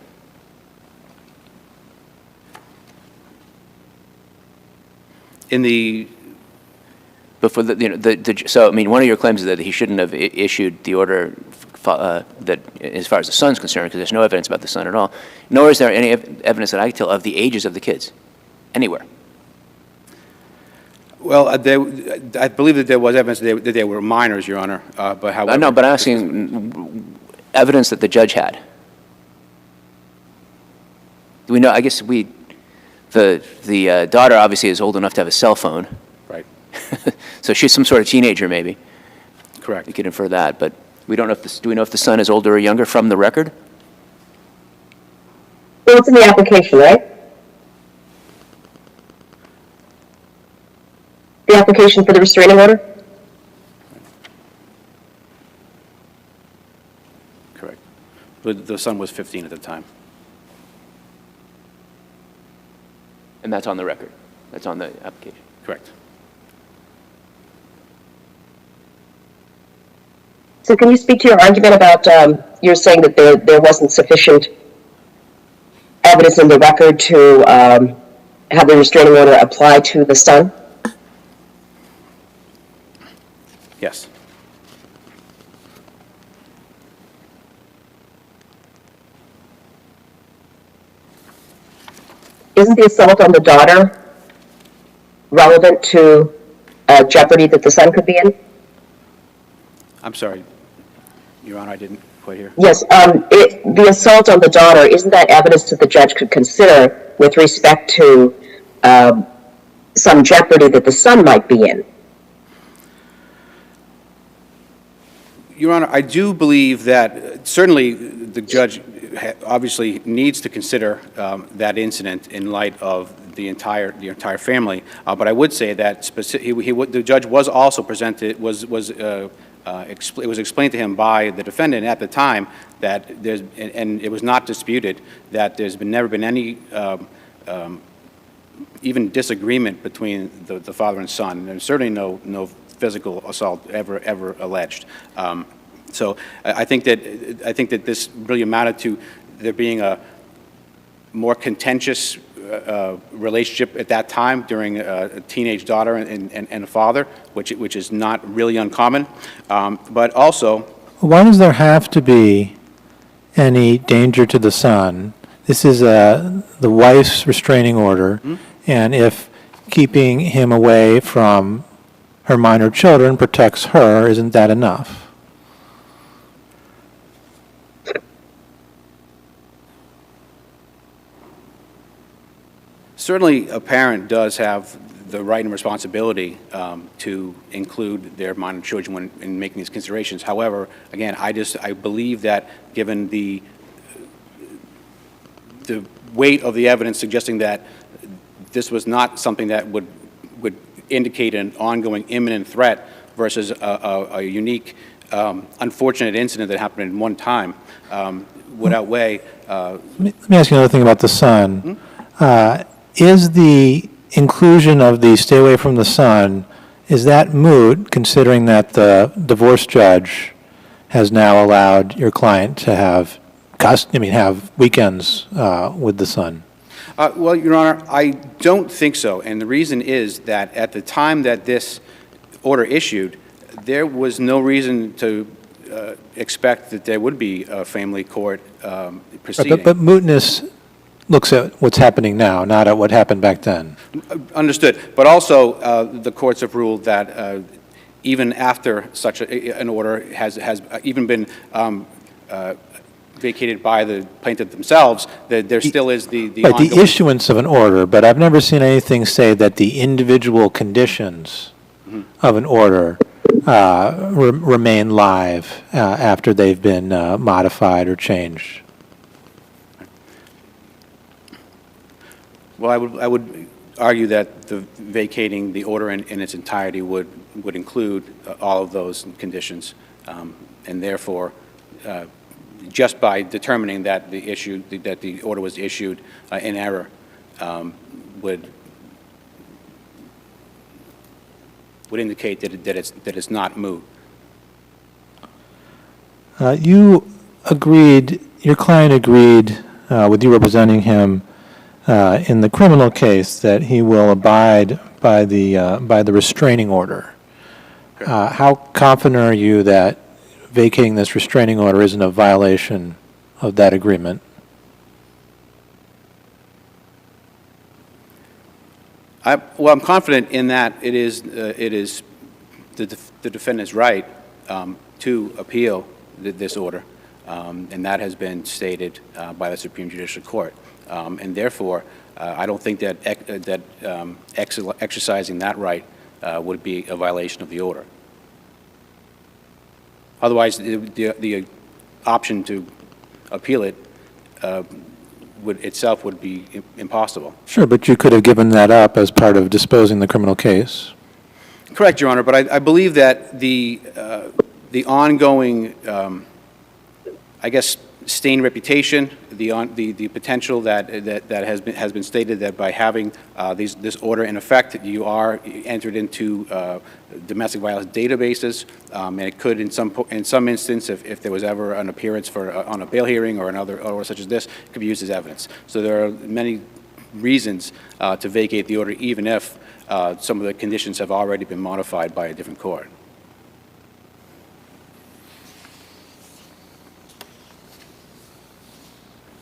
In the Before so I mean, one of your claims is that he shouldn't have issued the order that, as far as the son's concerned, because there's no evidence about the son at all. Nor is there any evidence that I can tell of the ages of the kids, anywhere. Well, I believe that there was evidence that they were minors, Your Honor. But however, No, but I'm asking evidence that the judge had. Do we know? I guess the daughter obviously is old enough to have a cell phone. Right. So she's some sort of teenager, maybe. Correct. We could infer that, but we don't know do we know if the son is older or younger from the record? Well, it's in the application, right? The application for the restraining order? Correct. But the son was 15 at the time. And that's on the record. That's on the application. Correct. So can you speak to your argument about, you're saying that there wasn't sufficient evidence in the record to have the restraining order apply to the son? Yes. Isn't the assault on the daughter relevant to jeopardy that the son could be in? I'm sorry, Your Honor, I didn't quite hear. Yes, the assault on the daughter, isn't that evidence that the judge could consider with respect to some jeopardy that the son might be in? Your Honor, I do believe that certainly the judge obviously needs to consider that incident in light of the entire family. But I would say that the judge was also presented, it was explained to him by the defendant at the time that and it was not disputed, that there's never been any even disagreement between the father and son. There's certainly no physical assault ever alleged. So I think that this really amounted to there being a more contentious relationship at that time during a teenage daughter and a father, which is not really uncommon. But also, Why does there have to be any danger to the son? This is the wife's restraining order, and if keeping him away from her minor children protects her, isn't that enough? certainly a parent does have the right and responsibility to include their minor children in making these considerations. However, again, I believe that given the weight of the evidence suggesting that this was not something that would indicate an ongoing imminent threat versus a unique, unfortunate incident that happened in one time, would outweigh. Let me ask you another thing about the son. Is the inclusion of the stay away from the son, is that moot, considering that the divorce judge has now allowed your client to have have weekends with the son? Well, Your Honor, I don't think so, and the reason is that at the time that this order issued, there was no reason to expect that there would be a family court proceeding. But mootness looks at what's happening now, not at what happened back then. Understood. But also, the courts have ruled that even after such an order has even been vacated by the plaintiff themselves, that there still is the Right, ongoing... the issuance of an order, but I've never seen anything say that the individual conditions of an order remain live after they've been modified or changed. Well, I would argue that the vacating the order in its entirety would include all of those conditions, and therefore, just by determining that the order was issued in error, would indicate that it's not moot. You agreed, your client agreed with you representing him in the criminal case that he will abide by the restraining order. How confident are you that vacating this restraining order isn't a violation of that agreement? Well, I'm confident in that it is the defendant's right to appeal this order, and that has been stated by the Supreme Judicial Court. And therefore, I don't think that exercising that right would be a violation of the order. Otherwise, the option to appeal it would be impossible. Sure, but you could have given that up as part of disposing the criminal case. Correct, Your Honor, but I believe that the ongoing, I guess, stained reputation, the potential that has been stated that by having this order in effect, you are entered into domestic violence databases, and it could, in some instance, if there was ever an appearance on a bail hearing or another order such as this, it could be used as evidence. So there are many reasons to vacate the order, even if some of the conditions have already been modified by a different court.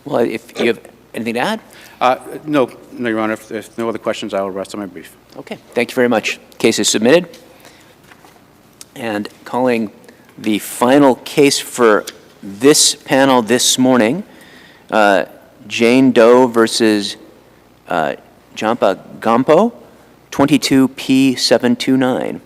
Well, if you have anything to add? No, Your Honor. If no other questions, I will rest on my brief. Okay, thank you very much. Case is submitted. And calling the final case for this panel this morning, JANE DOE versus JAMPA GONPO, 22P729.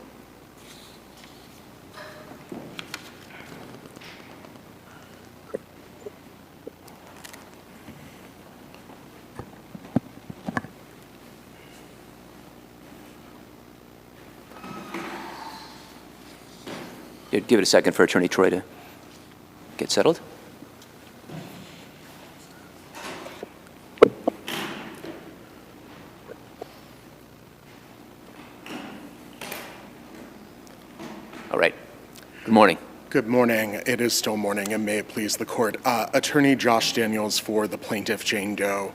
Give it a second for Attorney Troy to get settled. All right. Good morning. Good morning. It is still morning, and may it please the court. Attorney Josh Daniels for the plaintiff JANE DOE.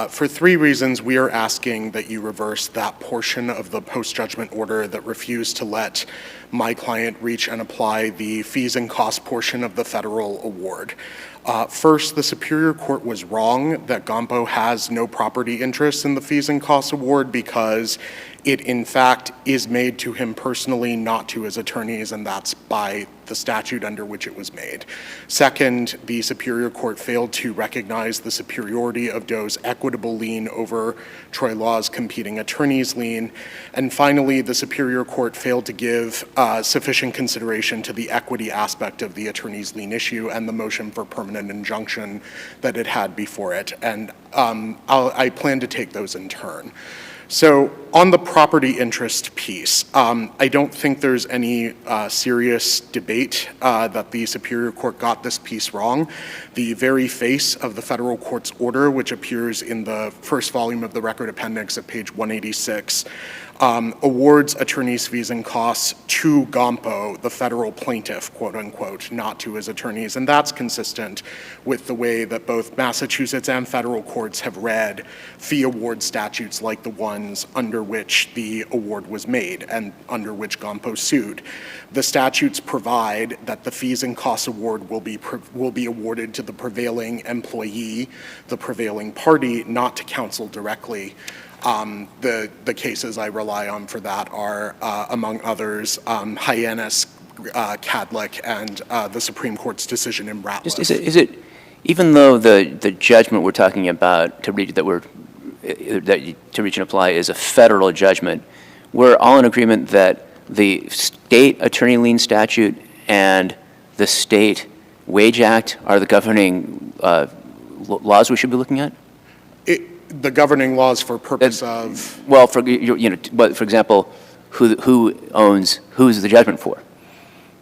For 3 reasons, we are asking that you reverse that portion of the post-judgment order that refused to let my client reach and apply the fees and costs portion of the federal award. First, the Superior Court was wrong that Gumpo has no property interest in the fees and costs award because it, in fact, is made to him personally, not to his attorneys, and that's by the statute under which it was made. Second, the Superior Court failed to recognize the superiority of Doe's equitable lien over Troy Law's competing attorney's lien. And finally, the Superior Court failed to give sufficient consideration to the equity aspect of the attorney's lien issue and the motion for permanent injunction that it had before it. And I plan to take those in turn. So on the property interest piece, I don't think there's any serious debate that the Superior Court got this piece wrong. The very face of the federal court's order, which appears in the first volume of the record appendix at page 186, awards attorney's fees and costs to Gumpo, the federal plaintiff, quote unquote, not to his attorneys. And that's consistent with the way that both Massachusetts and federal courts have read fee award statutes like the ones under which the award was made and under which Gumpo sued. The statutes provide that the fees and costs award will be awarded to the prevailing employee, the prevailing party, not to counsel directly. The cases I rely on for that are, among others, Hyannis, Cadlick, and the Supreme Court's decision in Ratliff. Is it even though the judgment we're talking about to reach and apply is a federal judgment, we're all in agreement that the state attorney lien statute and the state wage act are the governing laws we should be looking at? The governing laws for purpose of? Well, for example, who's the judgment for?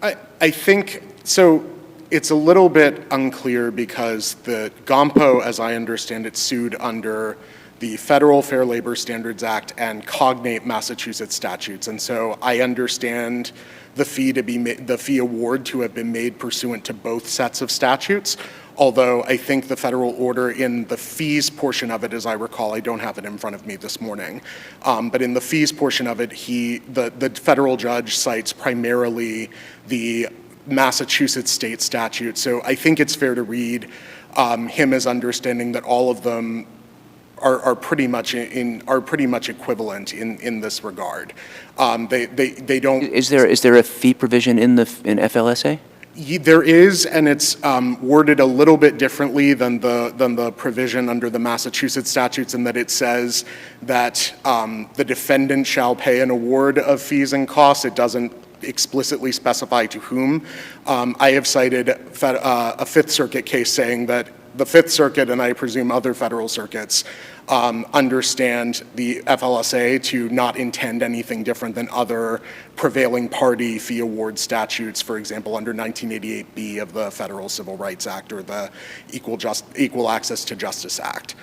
I think, so it's a little bit unclear because the Gumpo, as I understand it, sued under the Federal Fair Labor Standards Act and cognate Massachusetts statutes. And so I understand the fee award to have been made pursuant to both sets of statutes. Although I think the federal order in the fees portion of it, as I recall, I don't have it in front of me this morning, but in the fees portion of it, the federal judge cites primarily the Massachusetts state statute. So I think it's fair to read him as understanding that all of them are pretty much equivalent in this regard. They don't. Is there a fee provision in FLSA? There is, and it's worded a little bit differently than the provision under the Massachusetts statutes, in that it says that the defendant shall pay an award of fees and costs. It doesn't explicitly specify to whom. I have cited a Fifth Circuit case saying that the Fifth Circuit, and I presume other federal circuits, understand the FLSA to not intend anything different than other prevailing party fee award statutes, for example, under 1988B of the Federal Civil Rights Act or the Equal Access to Justice Act.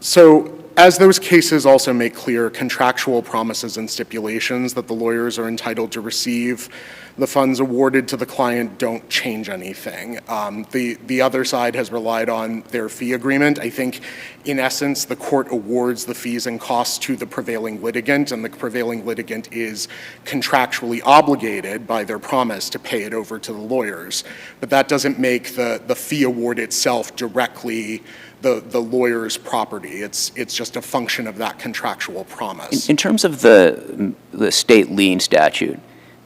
So as those cases also make clear, contractual promises and stipulations that the lawyers are entitled to receive the funds awarded to the client don't change anything. The other side has relied on their fee agreement. I think, in essence, the court awards the fees and costs to the prevailing litigant, and the prevailing litigant is contractually obligated by their promise to pay it over to the lawyers. But that doesn't make the fee award itself directly the lawyer's property. It's just a function of that contractual promise. In terms of the state lien statute,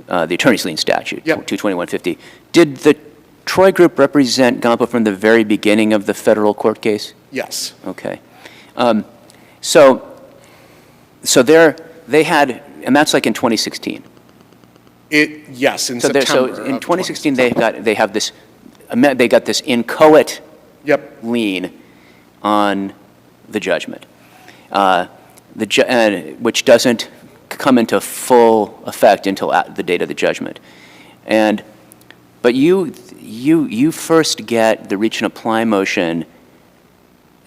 the attorney's lien statute, Yep. 22150, did the Troy Group represent Gumpo from the very beginning of the federal court case? Yes. Okay. So they had, and that's like in 2016. Yes, in So September. in of 2016, they got this inchoate Yep. lien on the judgment, which doesn't come into full effect until the date of the judgment. But you first get the reach and apply motion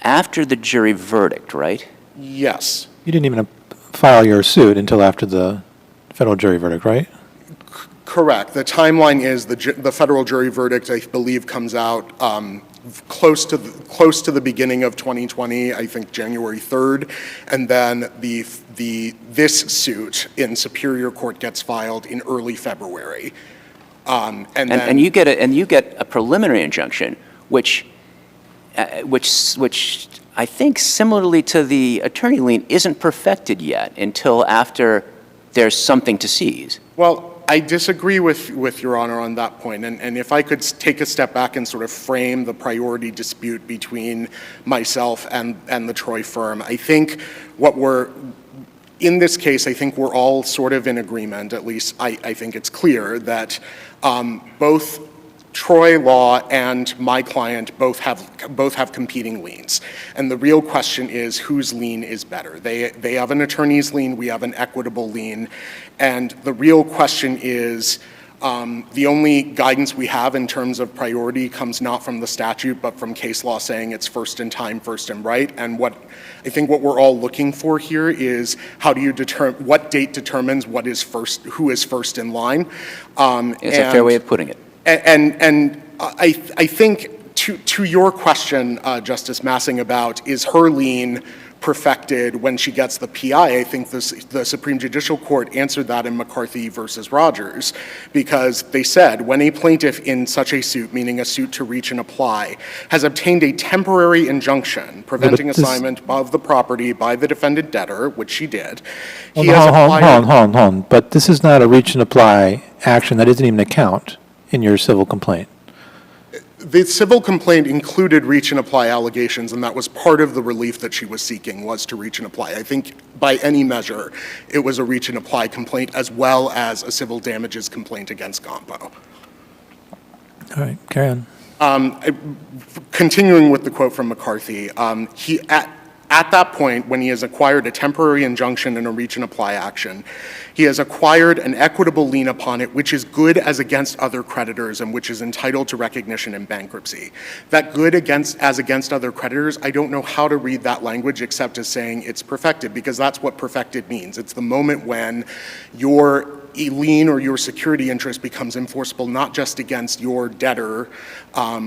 after the jury verdict, right? Yes. You didn't even file your suit until after the federal jury verdict, right? Correct. The timeline is the federal jury verdict, I believe, comes out close to the beginning of 2020, I think January 3rd, and then this suit in Superior Court gets filed in early February. And you get a preliminary injunction, which I think, similarly to the attorney lien, isn't perfected yet until after there's something to seize. Well, I disagree with Your Honor on that point, and if I could take a step back and sort of frame the priority dispute between myself and the Troy firm, I think in this case, I think we're all sort of in agreement, at least I think it's clear, that both Troy Law and my client both have competing liens. And the real question is whose lien is better. They have an attorney's lien, we have an equitable lien. And the real question is, the only guidance we have in terms of priority comes not from the statute, but from case law saying it's first in time, first in right. And I think what we're all looking for here is how do you determine, what date determines what is first, who is first in line. It's a fair way of putting it. And I think to your question, Justice Massing, about is her lien perfected when she gets the PI, I think the Supreme Judicial Court answered that in McCarthy versus Rogers, because they said when a plaintiff in such a suit, meaning a suit to reach and apply, has obtained a temporary injunction preventing assignment of the property by the defendant debtor, which she did, he has acquired... Hold on. But this is not a reach and apply action. That isn't even a count in your civil complaint. The civil complaint included reach and apply allegations, and that was part of the relief that she was seeking, was to reach and apply. I think by any measure, it was a reach and apply complaint as well as a civil damages complaint against Gumpo. All right, carry on. Continuing with the quote from McCarthy, at that point, when he has acquired a temporary injunction in a reach and apply action, he has acquired an equitable lien upon it, which is good as against other creditors and which is entitled to recognition in bankruptcy. That good as against other creditors, I don't know how to read that language except as saying it's perfected, because that's what perfected means. It's the moment when your lien or your security interest becomes enforceable not just against your debtor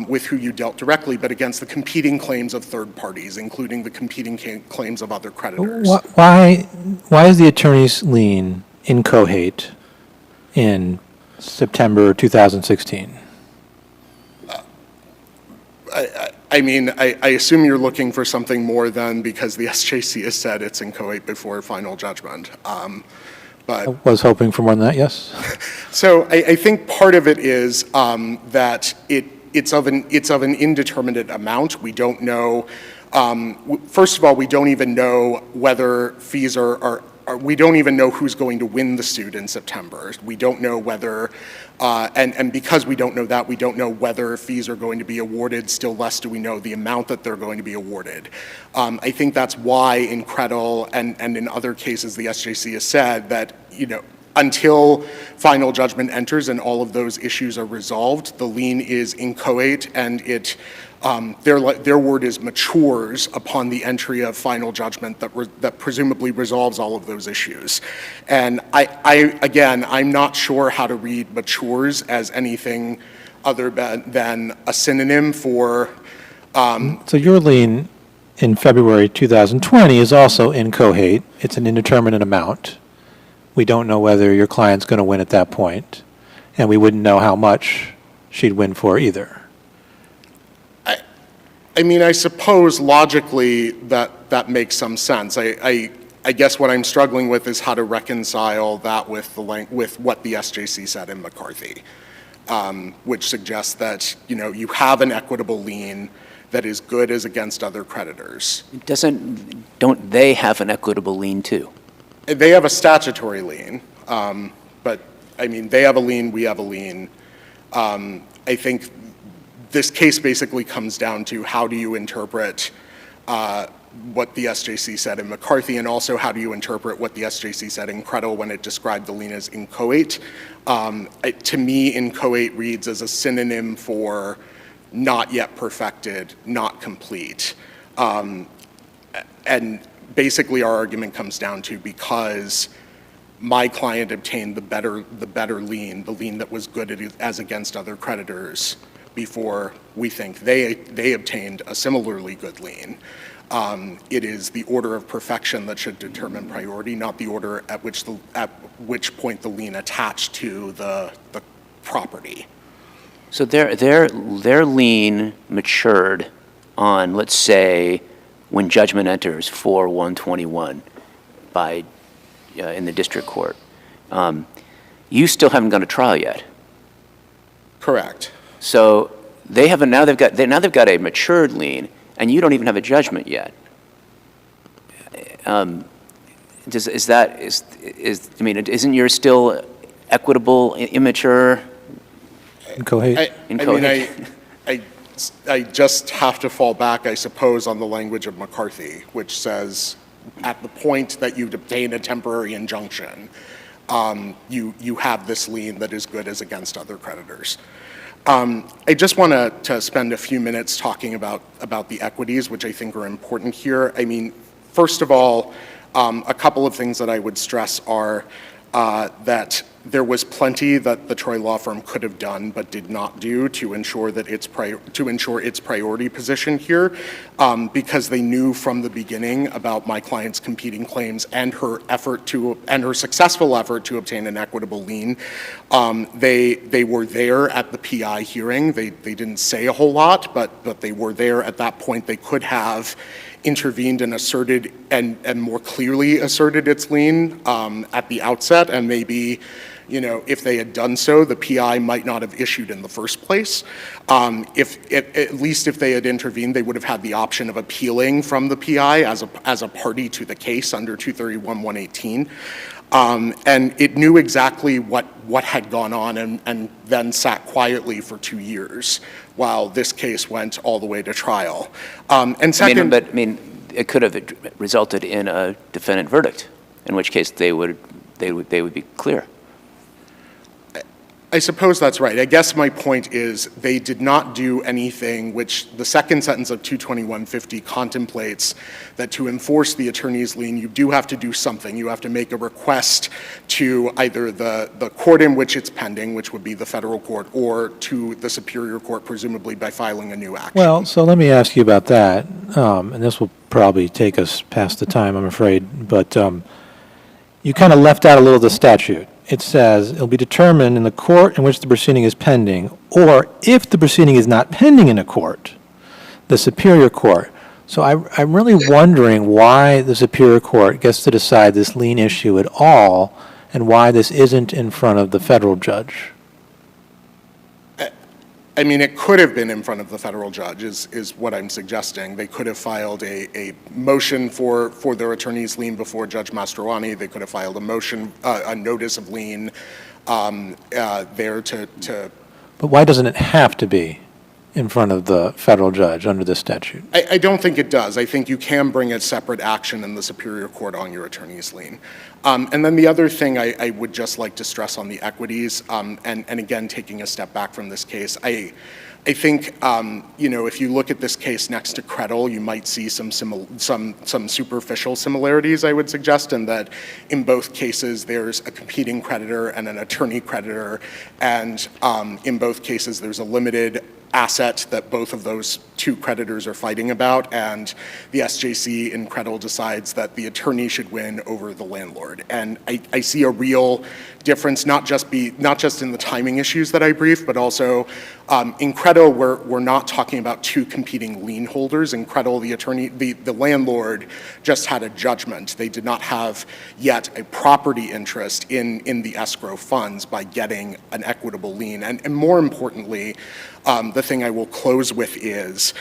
with who you dealt directly, but against the competing claims of third parties, including the competing claims of other creditors. Why is the attorney's lien incohate in September 2016? I mean, I assume you're looking for something more than because the SJC has said it's incohate before final judgment. But I was hoping for more than that, yes. So I think part of it is that it's of an indeterminate amount. We don't know. First of all, we don't even know whether fees we don't even know who's going to win the suit in September. We don't know whether, and because we don't know that, we don't know whether fees are going to be awarded, still less do we know the amount that they're going to be awarded. I think that's why in Credle and in other cases the SJC has said that, until final judgment enters and all of those issues are resolved, the lien is inchoate and it, their word is matures upon the entry of final judgment that presumably resolves all of those issues. And again, I'm not sure how to read matures as anything other than a synonym for. So your lien in February 2020 is also inchoate. It's an indeterminate amount. We don't know whether your client's going to win at that point, and we wouldn't know how much she'd win for either. I mean, I suppose logically that makes some sense. I guess what I'm struggling with is how to reconcile that with what the SJC said in McCarthy, which suggests that, you know, you have an equitable lien that is good as against other creditors. Don't they have an equitable lien too? They have a statutory lien, but I mean, they have a lien, we have a lien. I think this case basically comes down to how do you interpret what the SJC said in McCarthy, and also how do you interpret what the SJC said in Credle when it described the lien as inchoate. To me, inchoate reads as a synonym for not yet perfected, not complete. And basically our argument comes down to, because my client obtained the better lien, the lien that was good as against other creditors, before we think they obtained a similarly good lien. It is the order of perfection that should determine priority, not the order at which point the lien attached to the property. So their lien matured on, let's say, when judgment enters 4/1/21 by in the district court. You still haven't gone to trial yet. Correct. So now they've got a matured lien, and you don't even have a judgment yet. Isn't yours still equitable, immature? Inchoate. I just have to fall back, I suppose, on the language of McCarthy, which says at the point that you've obtained a temporary injunction, you have this lien that is good as against other creditors. I just want to spend a few minutes talking about the equities, which I think are important here. I mean, first of all, a couple of things that I would stress are that there was plenty that the Troy law firm could have done but did not do to ensure that its priority position here, because they knew from the beginning about my client's competing claims and her successful effort to obtain an equitable lien. They were there at the PI hearing. They didn't say a whole lot, but they were there at that point. They could have intervened and asserted and more clearly asserted its lien at the outset, and maybe, you know, if they had done so, the PI might not have issued in the first place. At least if they had intervened, they would have had the option of appealing from the PI as a party to the case under 231-118. And it knew exactly what had gone on and then sat quietly for 2 years while this case went all the way to trial. And second, it could have resulted in a defendant verdict, in which case they would be clear. I suppose that's right. I guess my point is they did not do anything which the second sentence of 22150 contemplates, that to enforce the attorney's lien, you do have to do something. You have to make a request to either the court in which it's pending, which would be the federal court, or to the superior court, presumably by filing a new action. Well, so let me ask you about that, and this will probably take us past the time, I'm afraid, but you kind of left out a little of the statute. It says it'll be determined in the court in which the proceeding is pending, or if the proceeding is not pending in a court, the superior court. So I'm really wondering why the superior court gets to decide this lien issue at all, and why this isn't in front of the federal judge. I mean, it could have been in front of the federal judge, is what I'm suggesting. They could have filed a motion for their attorney's lien before Judge Mastroianni. They could have filed a motion, a notice of lien there to. But why doesn't it have to be in front of the federal judge under this statute? I don't think it does. I think you can bring a separate action in the Superior Court on your attorney's lien. And then the other thing I would just like to stress on the equities, and again, taking a step back from this case, I think, you know, if you look at this case next to Credel, you might see some superficial similarities, I would suggest, in that in both cases there's a competing creditor and an attorney creditor, and in both cases there's a limited asset that both of those two creditors are fighting about, and the SJC in Credel decides that the attorney should win over the landlord. And I see a real difference, not just in the timing issues that I briefed, but also in Credel, we're not talking about two competing lien holders. In Credel, the landlord just had a judgment. They did not have yet a property interest in the escrow funds by getting an equitable lien. And more importantly, the thing I will close with is,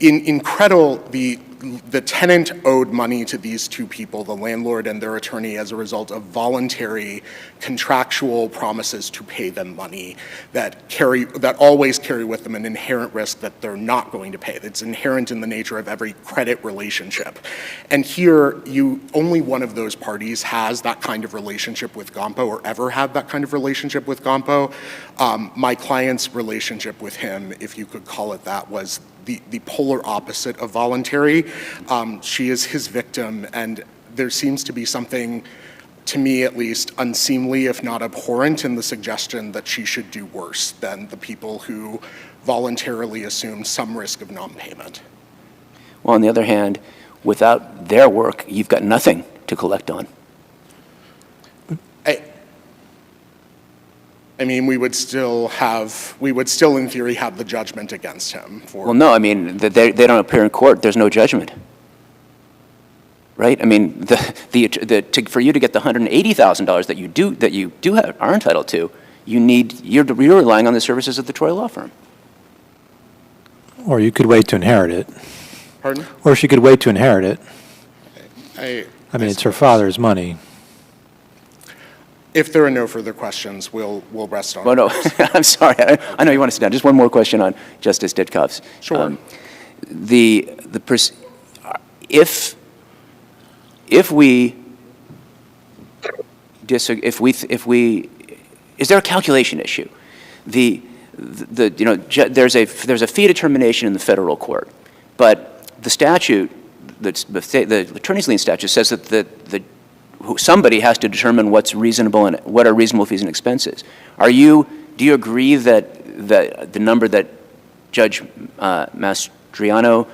in Credel, the tenant owed money to these two people, the landlord and their attorney, as a result of voluntary contractual promises to pay them money that always carry with them an inherent risk that they're not going to pay. That's inherent in the nature of every credit relationship. And here, only one of those parties has that kind of relationship with Gumpo, or ever had that kind of relationship with Gumpo. My client's relationship with him, if you could call it that, was the polar opposite of voluntary. She is his victim, and there seems to be something, to me at least, unseemly, if not abhorrent, in the suggestion that she should do worse than the people who voluntarily assume some risk of non-payment. Well, on the other hand, without their work, you've got nothing to collect on. I mean, we would still in theory have the judgment against him for. Well, no, I mean, they don't appear in court, there's no judgment. Right? I mean, for you to get the $180,000 that you are entitled to, you're relying on the services of the Troy law firm. Or you could wait to inherit it. Pardon? Or she could wait to inherit it. I mean, it's her father's money. If there are no further questions, we'll rest on. Oh, no, I'm sorry. I know you want to sit down. Just one more question on Justice Ditkoff's. Sure. Is there a calculation issue? There's a fee determination in the federal court, but the statute, the attorney's lien statute says that somebody has to determine what's reasonable and what are reasonable fees and expenses. Do you agree that the number that Judge Mastriano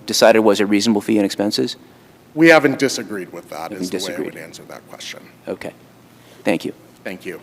decided was a reasonable fee and expenses? We haven't disagreed with that, is the way I would answer that question. Okay. Thank you. Thank you.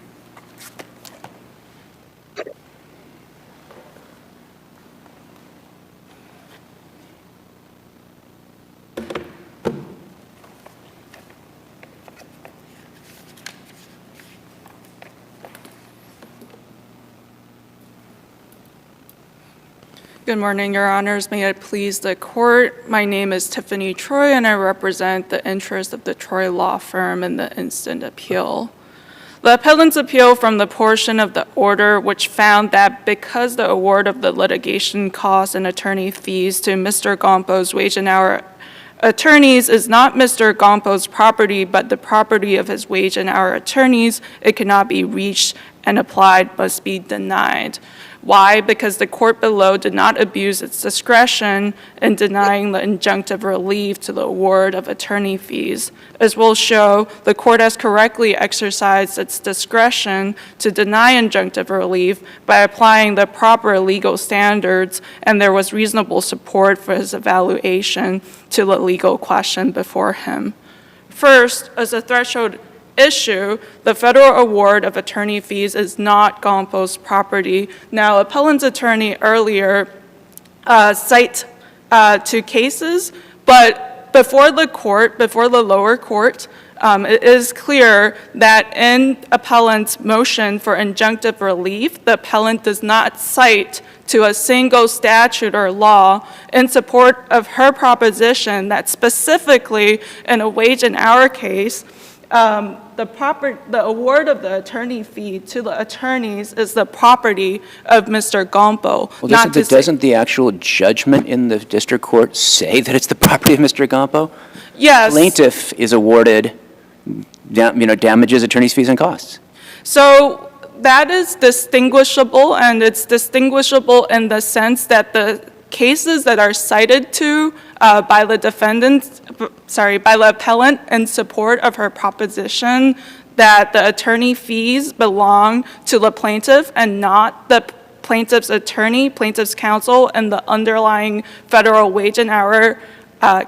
Good morning, Your Honors. May it please the court. My name is Tiffany Troy, and I represent the interests of the Troy law firm in the instant appeal. The appellant's appeal from the portion of the order which found that because the award of the litigation costs and attorney fees to Mr. Gumpo's wage and hour attorneys is not Mr. Gumpo's property, but the property of his wage and hour attorneys, it cannot be reached and applied, must be denied. Why? Because the court below did not abuse its discretion in denying the injunctive relief to the award of attorney fees. As we'll show, the court has correctly exercised its discretion to deny injunctive relief by applying the proper legal standards, and there was reasonable support for his evaluation to the legal question before him. First, as a threshold issue, the federal award of attorney fees is not Gumpo's property. Now, appellant's attorney earlier cite two cases, but before the lower court, it is clear that in appellant's motion for injunctive relief, the appellant does not cite to a single statute or law in support of her proposition that specifically in a wage and hour case, the award of the attorney fee to the attorneys is the property of Mr. Gumpo. Well, doesn't the actual judgment in the district court say that it's the property of Mr. Gumpo? Yes. Plaintiff is awarded, damages, attorney's fees, and costs. So that is distinguishable, and it's distinguishable in the sense that the cases that are cited to by the by the appellant in support of her proposition that the attorney fees belong to the plaintiff and not the plaintiff's attorney, plaintiff's counsel, and the underlying federal wage and hour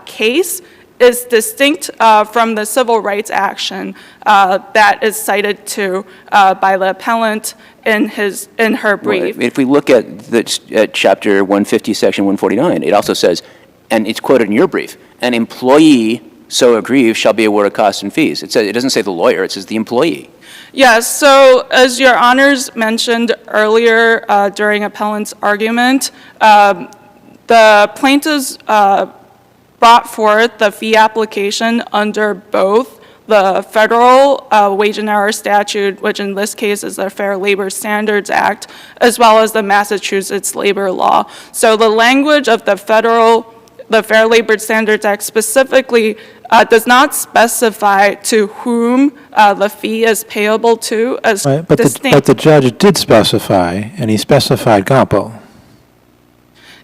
case is distinct from the civil rights action that is cited to by the appellant in her brief. Well, if we look at Chapter 150, Section 149, it also says, and it's quoted in your brief, an employee so aggrieved shall be awarded costs and fees. It doesn't say the lawyer, it says the employee. Yes, so as your honors mentioned earlier during appellant's argument, the plaintiffs brought forth the fee application under both the federal wage and hour statute, which in this case is the Fair Labor Standards Act, as well as the Massachusetts labor law. So the language of the Fair Labor Standards Act specifically does not specify to whom the fee is payable to as distinct. But the judge did specify, and he specified Gumpo.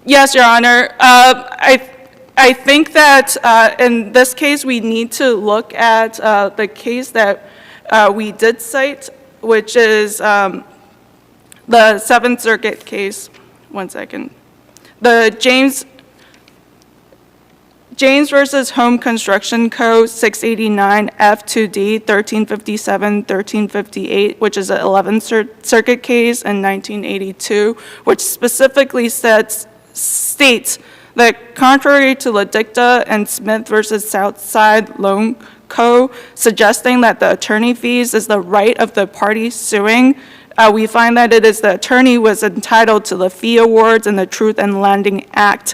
Yes, Your Honor. I think that in this case, we need to look at the case that we did cite, which is the Seventh Circuit case. One second. The James versus Home Construction Code 689 F2D 1357 1358, which is an 11th Circuit case in 1982, which specifically states that contrary to the dicta and Smith versus Southside Loan Co., suggesting that the attorney fees is the right of the party suing, we find that it is the attorney was entitled to the fee awards in the Truth in Lending Act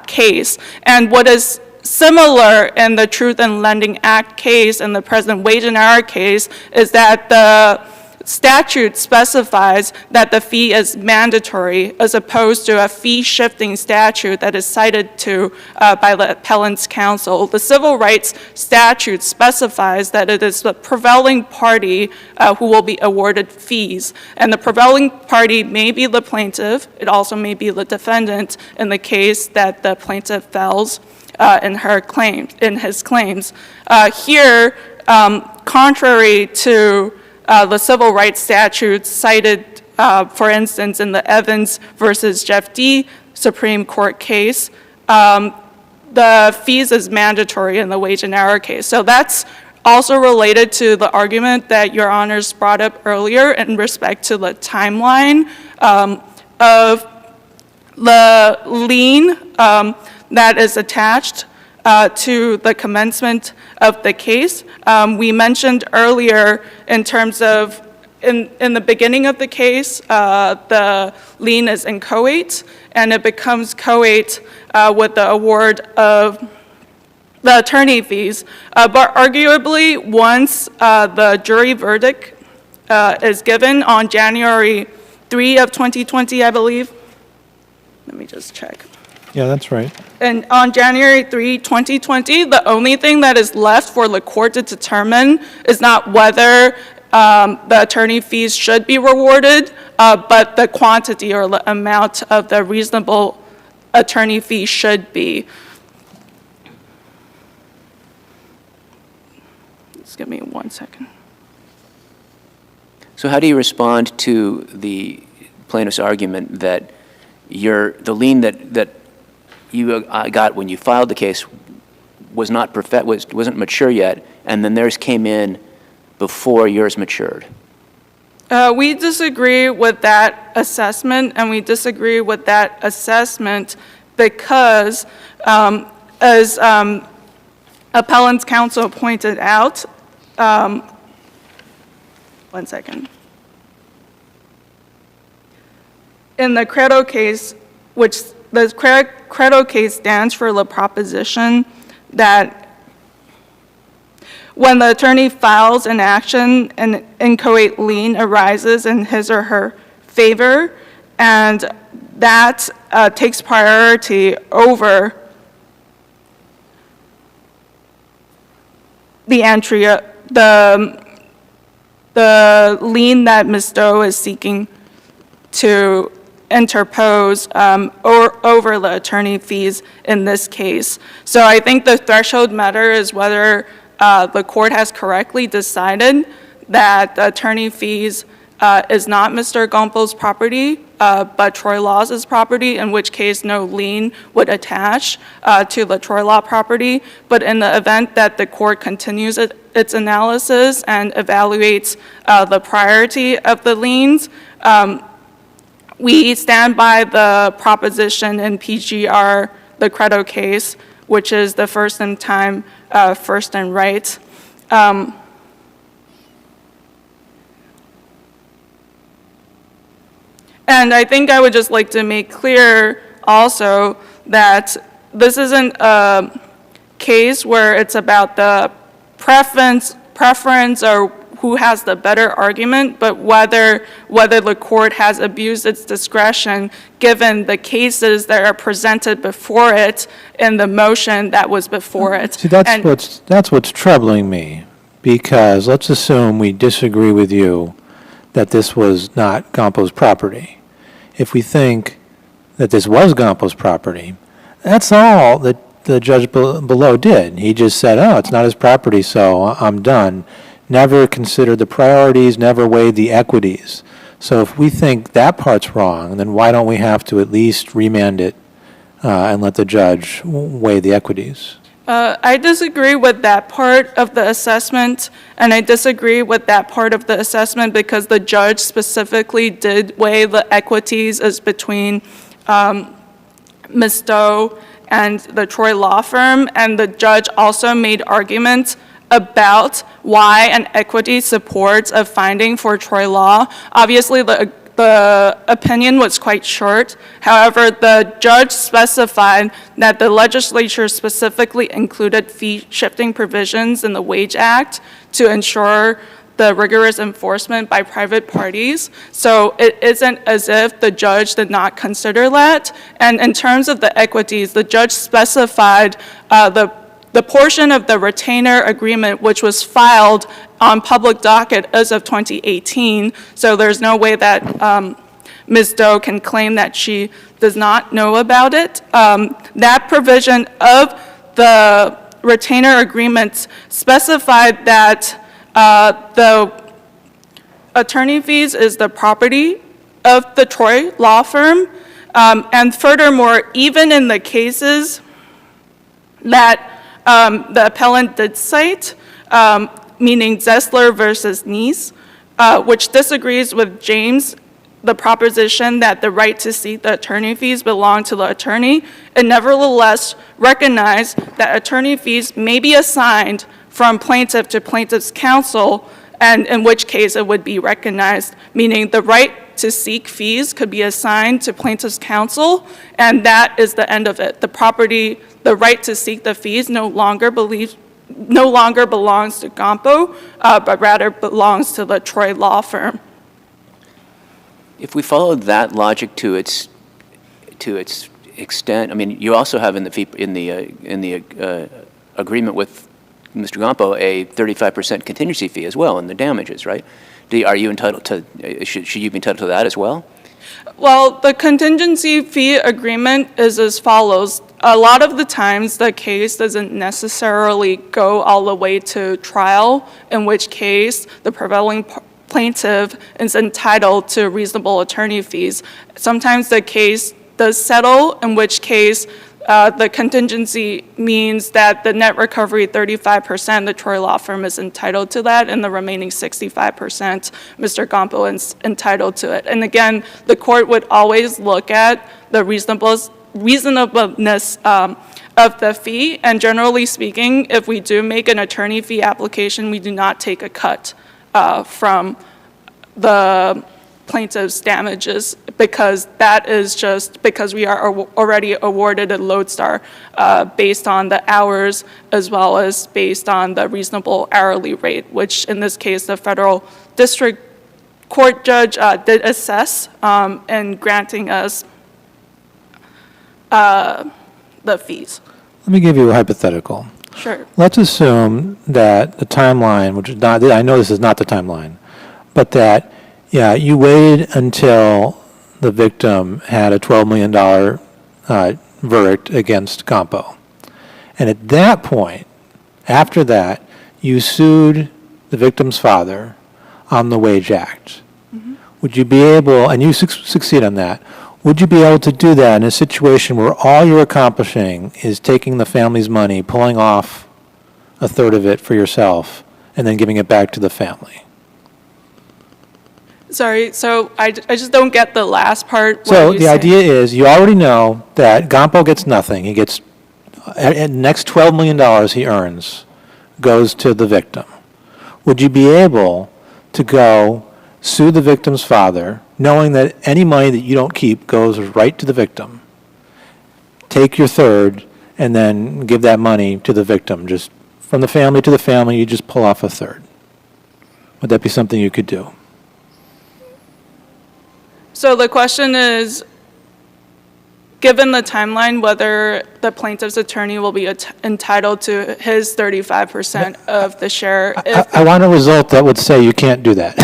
case. And what is similar in the Truth in Lending Act case and the present wage and hour case is that the statute specifies that the fee is mandatory as opposed to a fee-shifting statute that is cited to by the appellant's counsel. The civil rights statute specifies that it is the prevailing party who will be awarded fees, and the prevailing party may be the plaintiff. It also may be the defendant in the case that the plaintiff fells in his claims. Here, contrary to the civil rights statutes cited, for instance, in the Evans versus Jeff D. Supreme Court case, the fees is mandatory in the wage and hour case. So that's also related to the argument that your honors brought up earlier in respect to the timeline of the lien that is attached to the commencement of the case. We mentioned earlier in terms of, in the beginning of the case, the lien is inchoate, and it becomes coate with the award of the attorney fees. But arguably, once the jury verdict is given on January 3 of 2020, I believe. Let me just check. Yeah, that's right. And on January 3, 2020, the only thing that is left for the court to determine is not whether the attorney fees should be rewarded, but the quantity or the amount of the reasonable attorney fee should be. Just give me 1 second. So how do you respond to the plaintiff's argument that the lien that you got when you filed the case wasn't mature yet, and then theirs came in before yours matured? We disagree with that assessment, and we disagree with that assessment because, as appellant's counsel pointed out, 1 second. In the Credo case, which the Credo case stands for the proposition that when the attorney files an action, an inchoate lien arises in his or her favor, and that takes priority over the entry, the lien that Ms. Doe is seeking to interpose or over the attorney fees in this case. So I think the threshold matter is whether the court has correctly decided that the attorney fees is not Mr. Gumpo's property, but Troy Law's property, in which case no lien would attach to the Troy Law property. But in the event that the court continues its analysis and evaluates the priority of the liens, we stand by the proposition in PGR, the Credo case, which is the first in time, first in right. And I think I would just like to make clear also that this isn't a case where it's about the preference or who has the better argument, but whether the court has abused its discretion given the cases that are presented before it in the motion that was before it. See, that's what's troubling me, because let's assume we disagree with you that this was not Gumpo's property. If we think that this was Gumpo's property, that's all that the judge below did. He just said, oh, it's not his property, so I'm done. Never considered the priorities, never weighed the equities. So if we think that part's wrong, then why don't we have to at least remand it and let the judge weigh the equities? I disagree with that part of the assessment, and I disagree with that part of the assessment because the judge specifically did weigh the equities as between Ms. Doe and the Troy Law Firm, and the judge also made arguments about why an equity supports a finding for Troy Law. Obviously, the opinion was quite short. However, the judge specified that the legislature specifically included fee-shifting provisions in the Wage Act to ensure the rigorous enforcement by private parties. So it isn't as if the judge did not consider that. And in terms of the equities, the judge specified the portion of the retainer agreement which was filed on public docket as of 2018. So there's no way that Ms. Doe can claim that she does not know about it. That provision of the retainer agreements specified that the attorney fees is the property of the Troy Law Firm. And furthermore, even in the cases that the appellant did cite, meaning Zessler versus Nice, which disagrees with James, the proposition that the right to seek the attorney fees belong to the attorney, it nevertheless recognized that attorney fees may be assigned from plaintiff to plaintiff's counsel, and in which case it would be recognized, meaning the right to seek fees could be assigned to plaintiff's counsel, and that is the end of it. The property, the right to seek the fees no longer belongs to Gumpo, but rather belongs to the Troy Law Firm. If we follow that logic to its extent, I mean, you also have in the agreement with Mr. Gumpo a 35% contingency fee as well in the damages, right? Are you entitled to? Should you be entitled to that as well? Well, the contingency fee agreement is as follows. A lot of the times the case doesn't necessarily go all the way to trial, in which case the prevailing plaintiff is entitled to reasonable attorney fees. Sometimes the case does settle, in which case the contingency means that the net recovery 35%, the Troy Law Firm is entitled to that, and the remaining 65%, Mr. Gumpo is entitled to it. And again, the court would always look at the reasonableness of the fee, and generally speaking, if we do make an attorney fee application, we do not take a cut from the plaintiff's damages because that is just because we are already awarded a lodestar based on the hours as well as based on the reasonable hourly rate, which in this case the federal district court judge did assess in granting us the fees. Let me give you a hypothetical. Sure. Let's assume that the timeline, which is not, I know this is not the timeline, but that, yeah, you waited until the victim had a $12 million verdict against Gumpo. And at that point, after that, you sued the victim's father on the Wage Act. Mm-hmm. Would you be able, and you succeed on that, would you be able to do that in a situation where all you're accomplishing is taking the family's money, pulling off a third of it for yourself, and then giving it back to the family? Sorry, so I just don't get the last part. So the idea is you already know that Gumpo gets nothing. He gets, the next $12 million he earns goes to the victim. Would you be able to go sue the victim's father, knowing that any money that you don't keep goes right to the victim, take your third, and then give that money to the victim? Just from the family to the family, you just pull off a third. Would that be something you could do? So the question is, given the timeline, whether the plaintiff's attorney will be entitled to his 35% of the share. I want a result that would say you can't do that.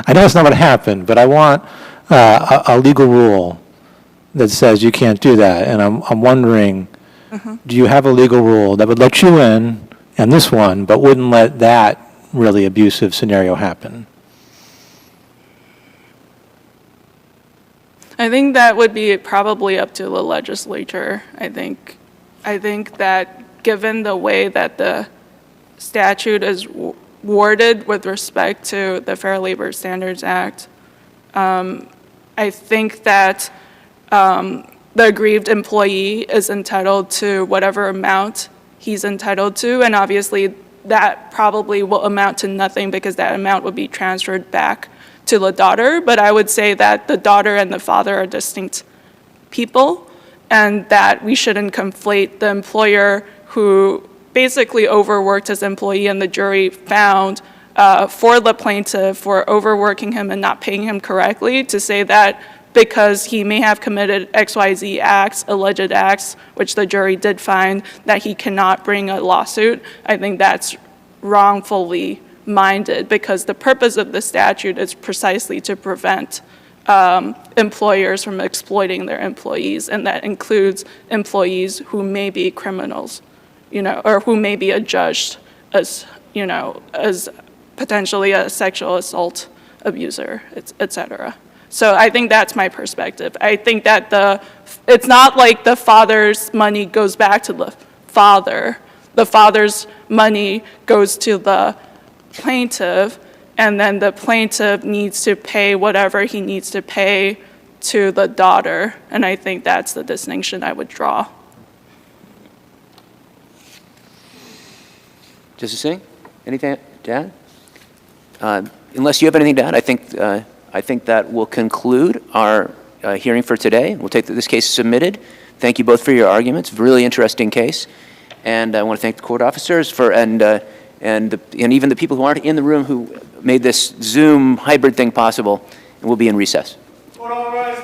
I know it's not going to happen, but I want a legal rule that says you can't do that. And I'm wondering, do you have a legal rule that would let you in and this one, but wouldn't let that really abusive scenario happen? I think that would be probably up to the legislature. I think that given the way that the statute is worded with respect to the Fair Labor Standards Act, I think that the aggrieved employee is entitled to whatever amount he's entitled to, and obviously that probably will amount to nothing because that amount would be transferred back to the daughter. But I would say that the daughter and the father are distinct people, and that we shouldn't conflate the employer who basically overworked his employee, and the jury found for the plaintiff for overworking him and not paying him correctly, to say that because he may have committed XYZ acts, alleged acts, which the jury did find, that he cannot bring a lawsuit. I think that's wrongfully minded, because the purpose of the statute is precisely to prevent employers from exploiting their employees, and that includes employees who may be criminals, or who may be adjudged as, as potentially a sexual assault abuser, et cetera. So I think that's my perspective. I think that it's not like the father's money goes back to the father. The father's money goes to the plaintiff, and then the plaintiff needs to pay whatever he needs to pay to the daughter. And I think that's the distinction I would draw. Justice Singh, anything to add? Unless you have anything to add, I think that will conclude our hearing for today. We'll take this case submitted. Thank you both for your arguments. Really interesting case. And I want to thank the court officers and even the people who aren't in the room who made this Zoom hybrid thing possible. And we'll be in recess. Court all rise.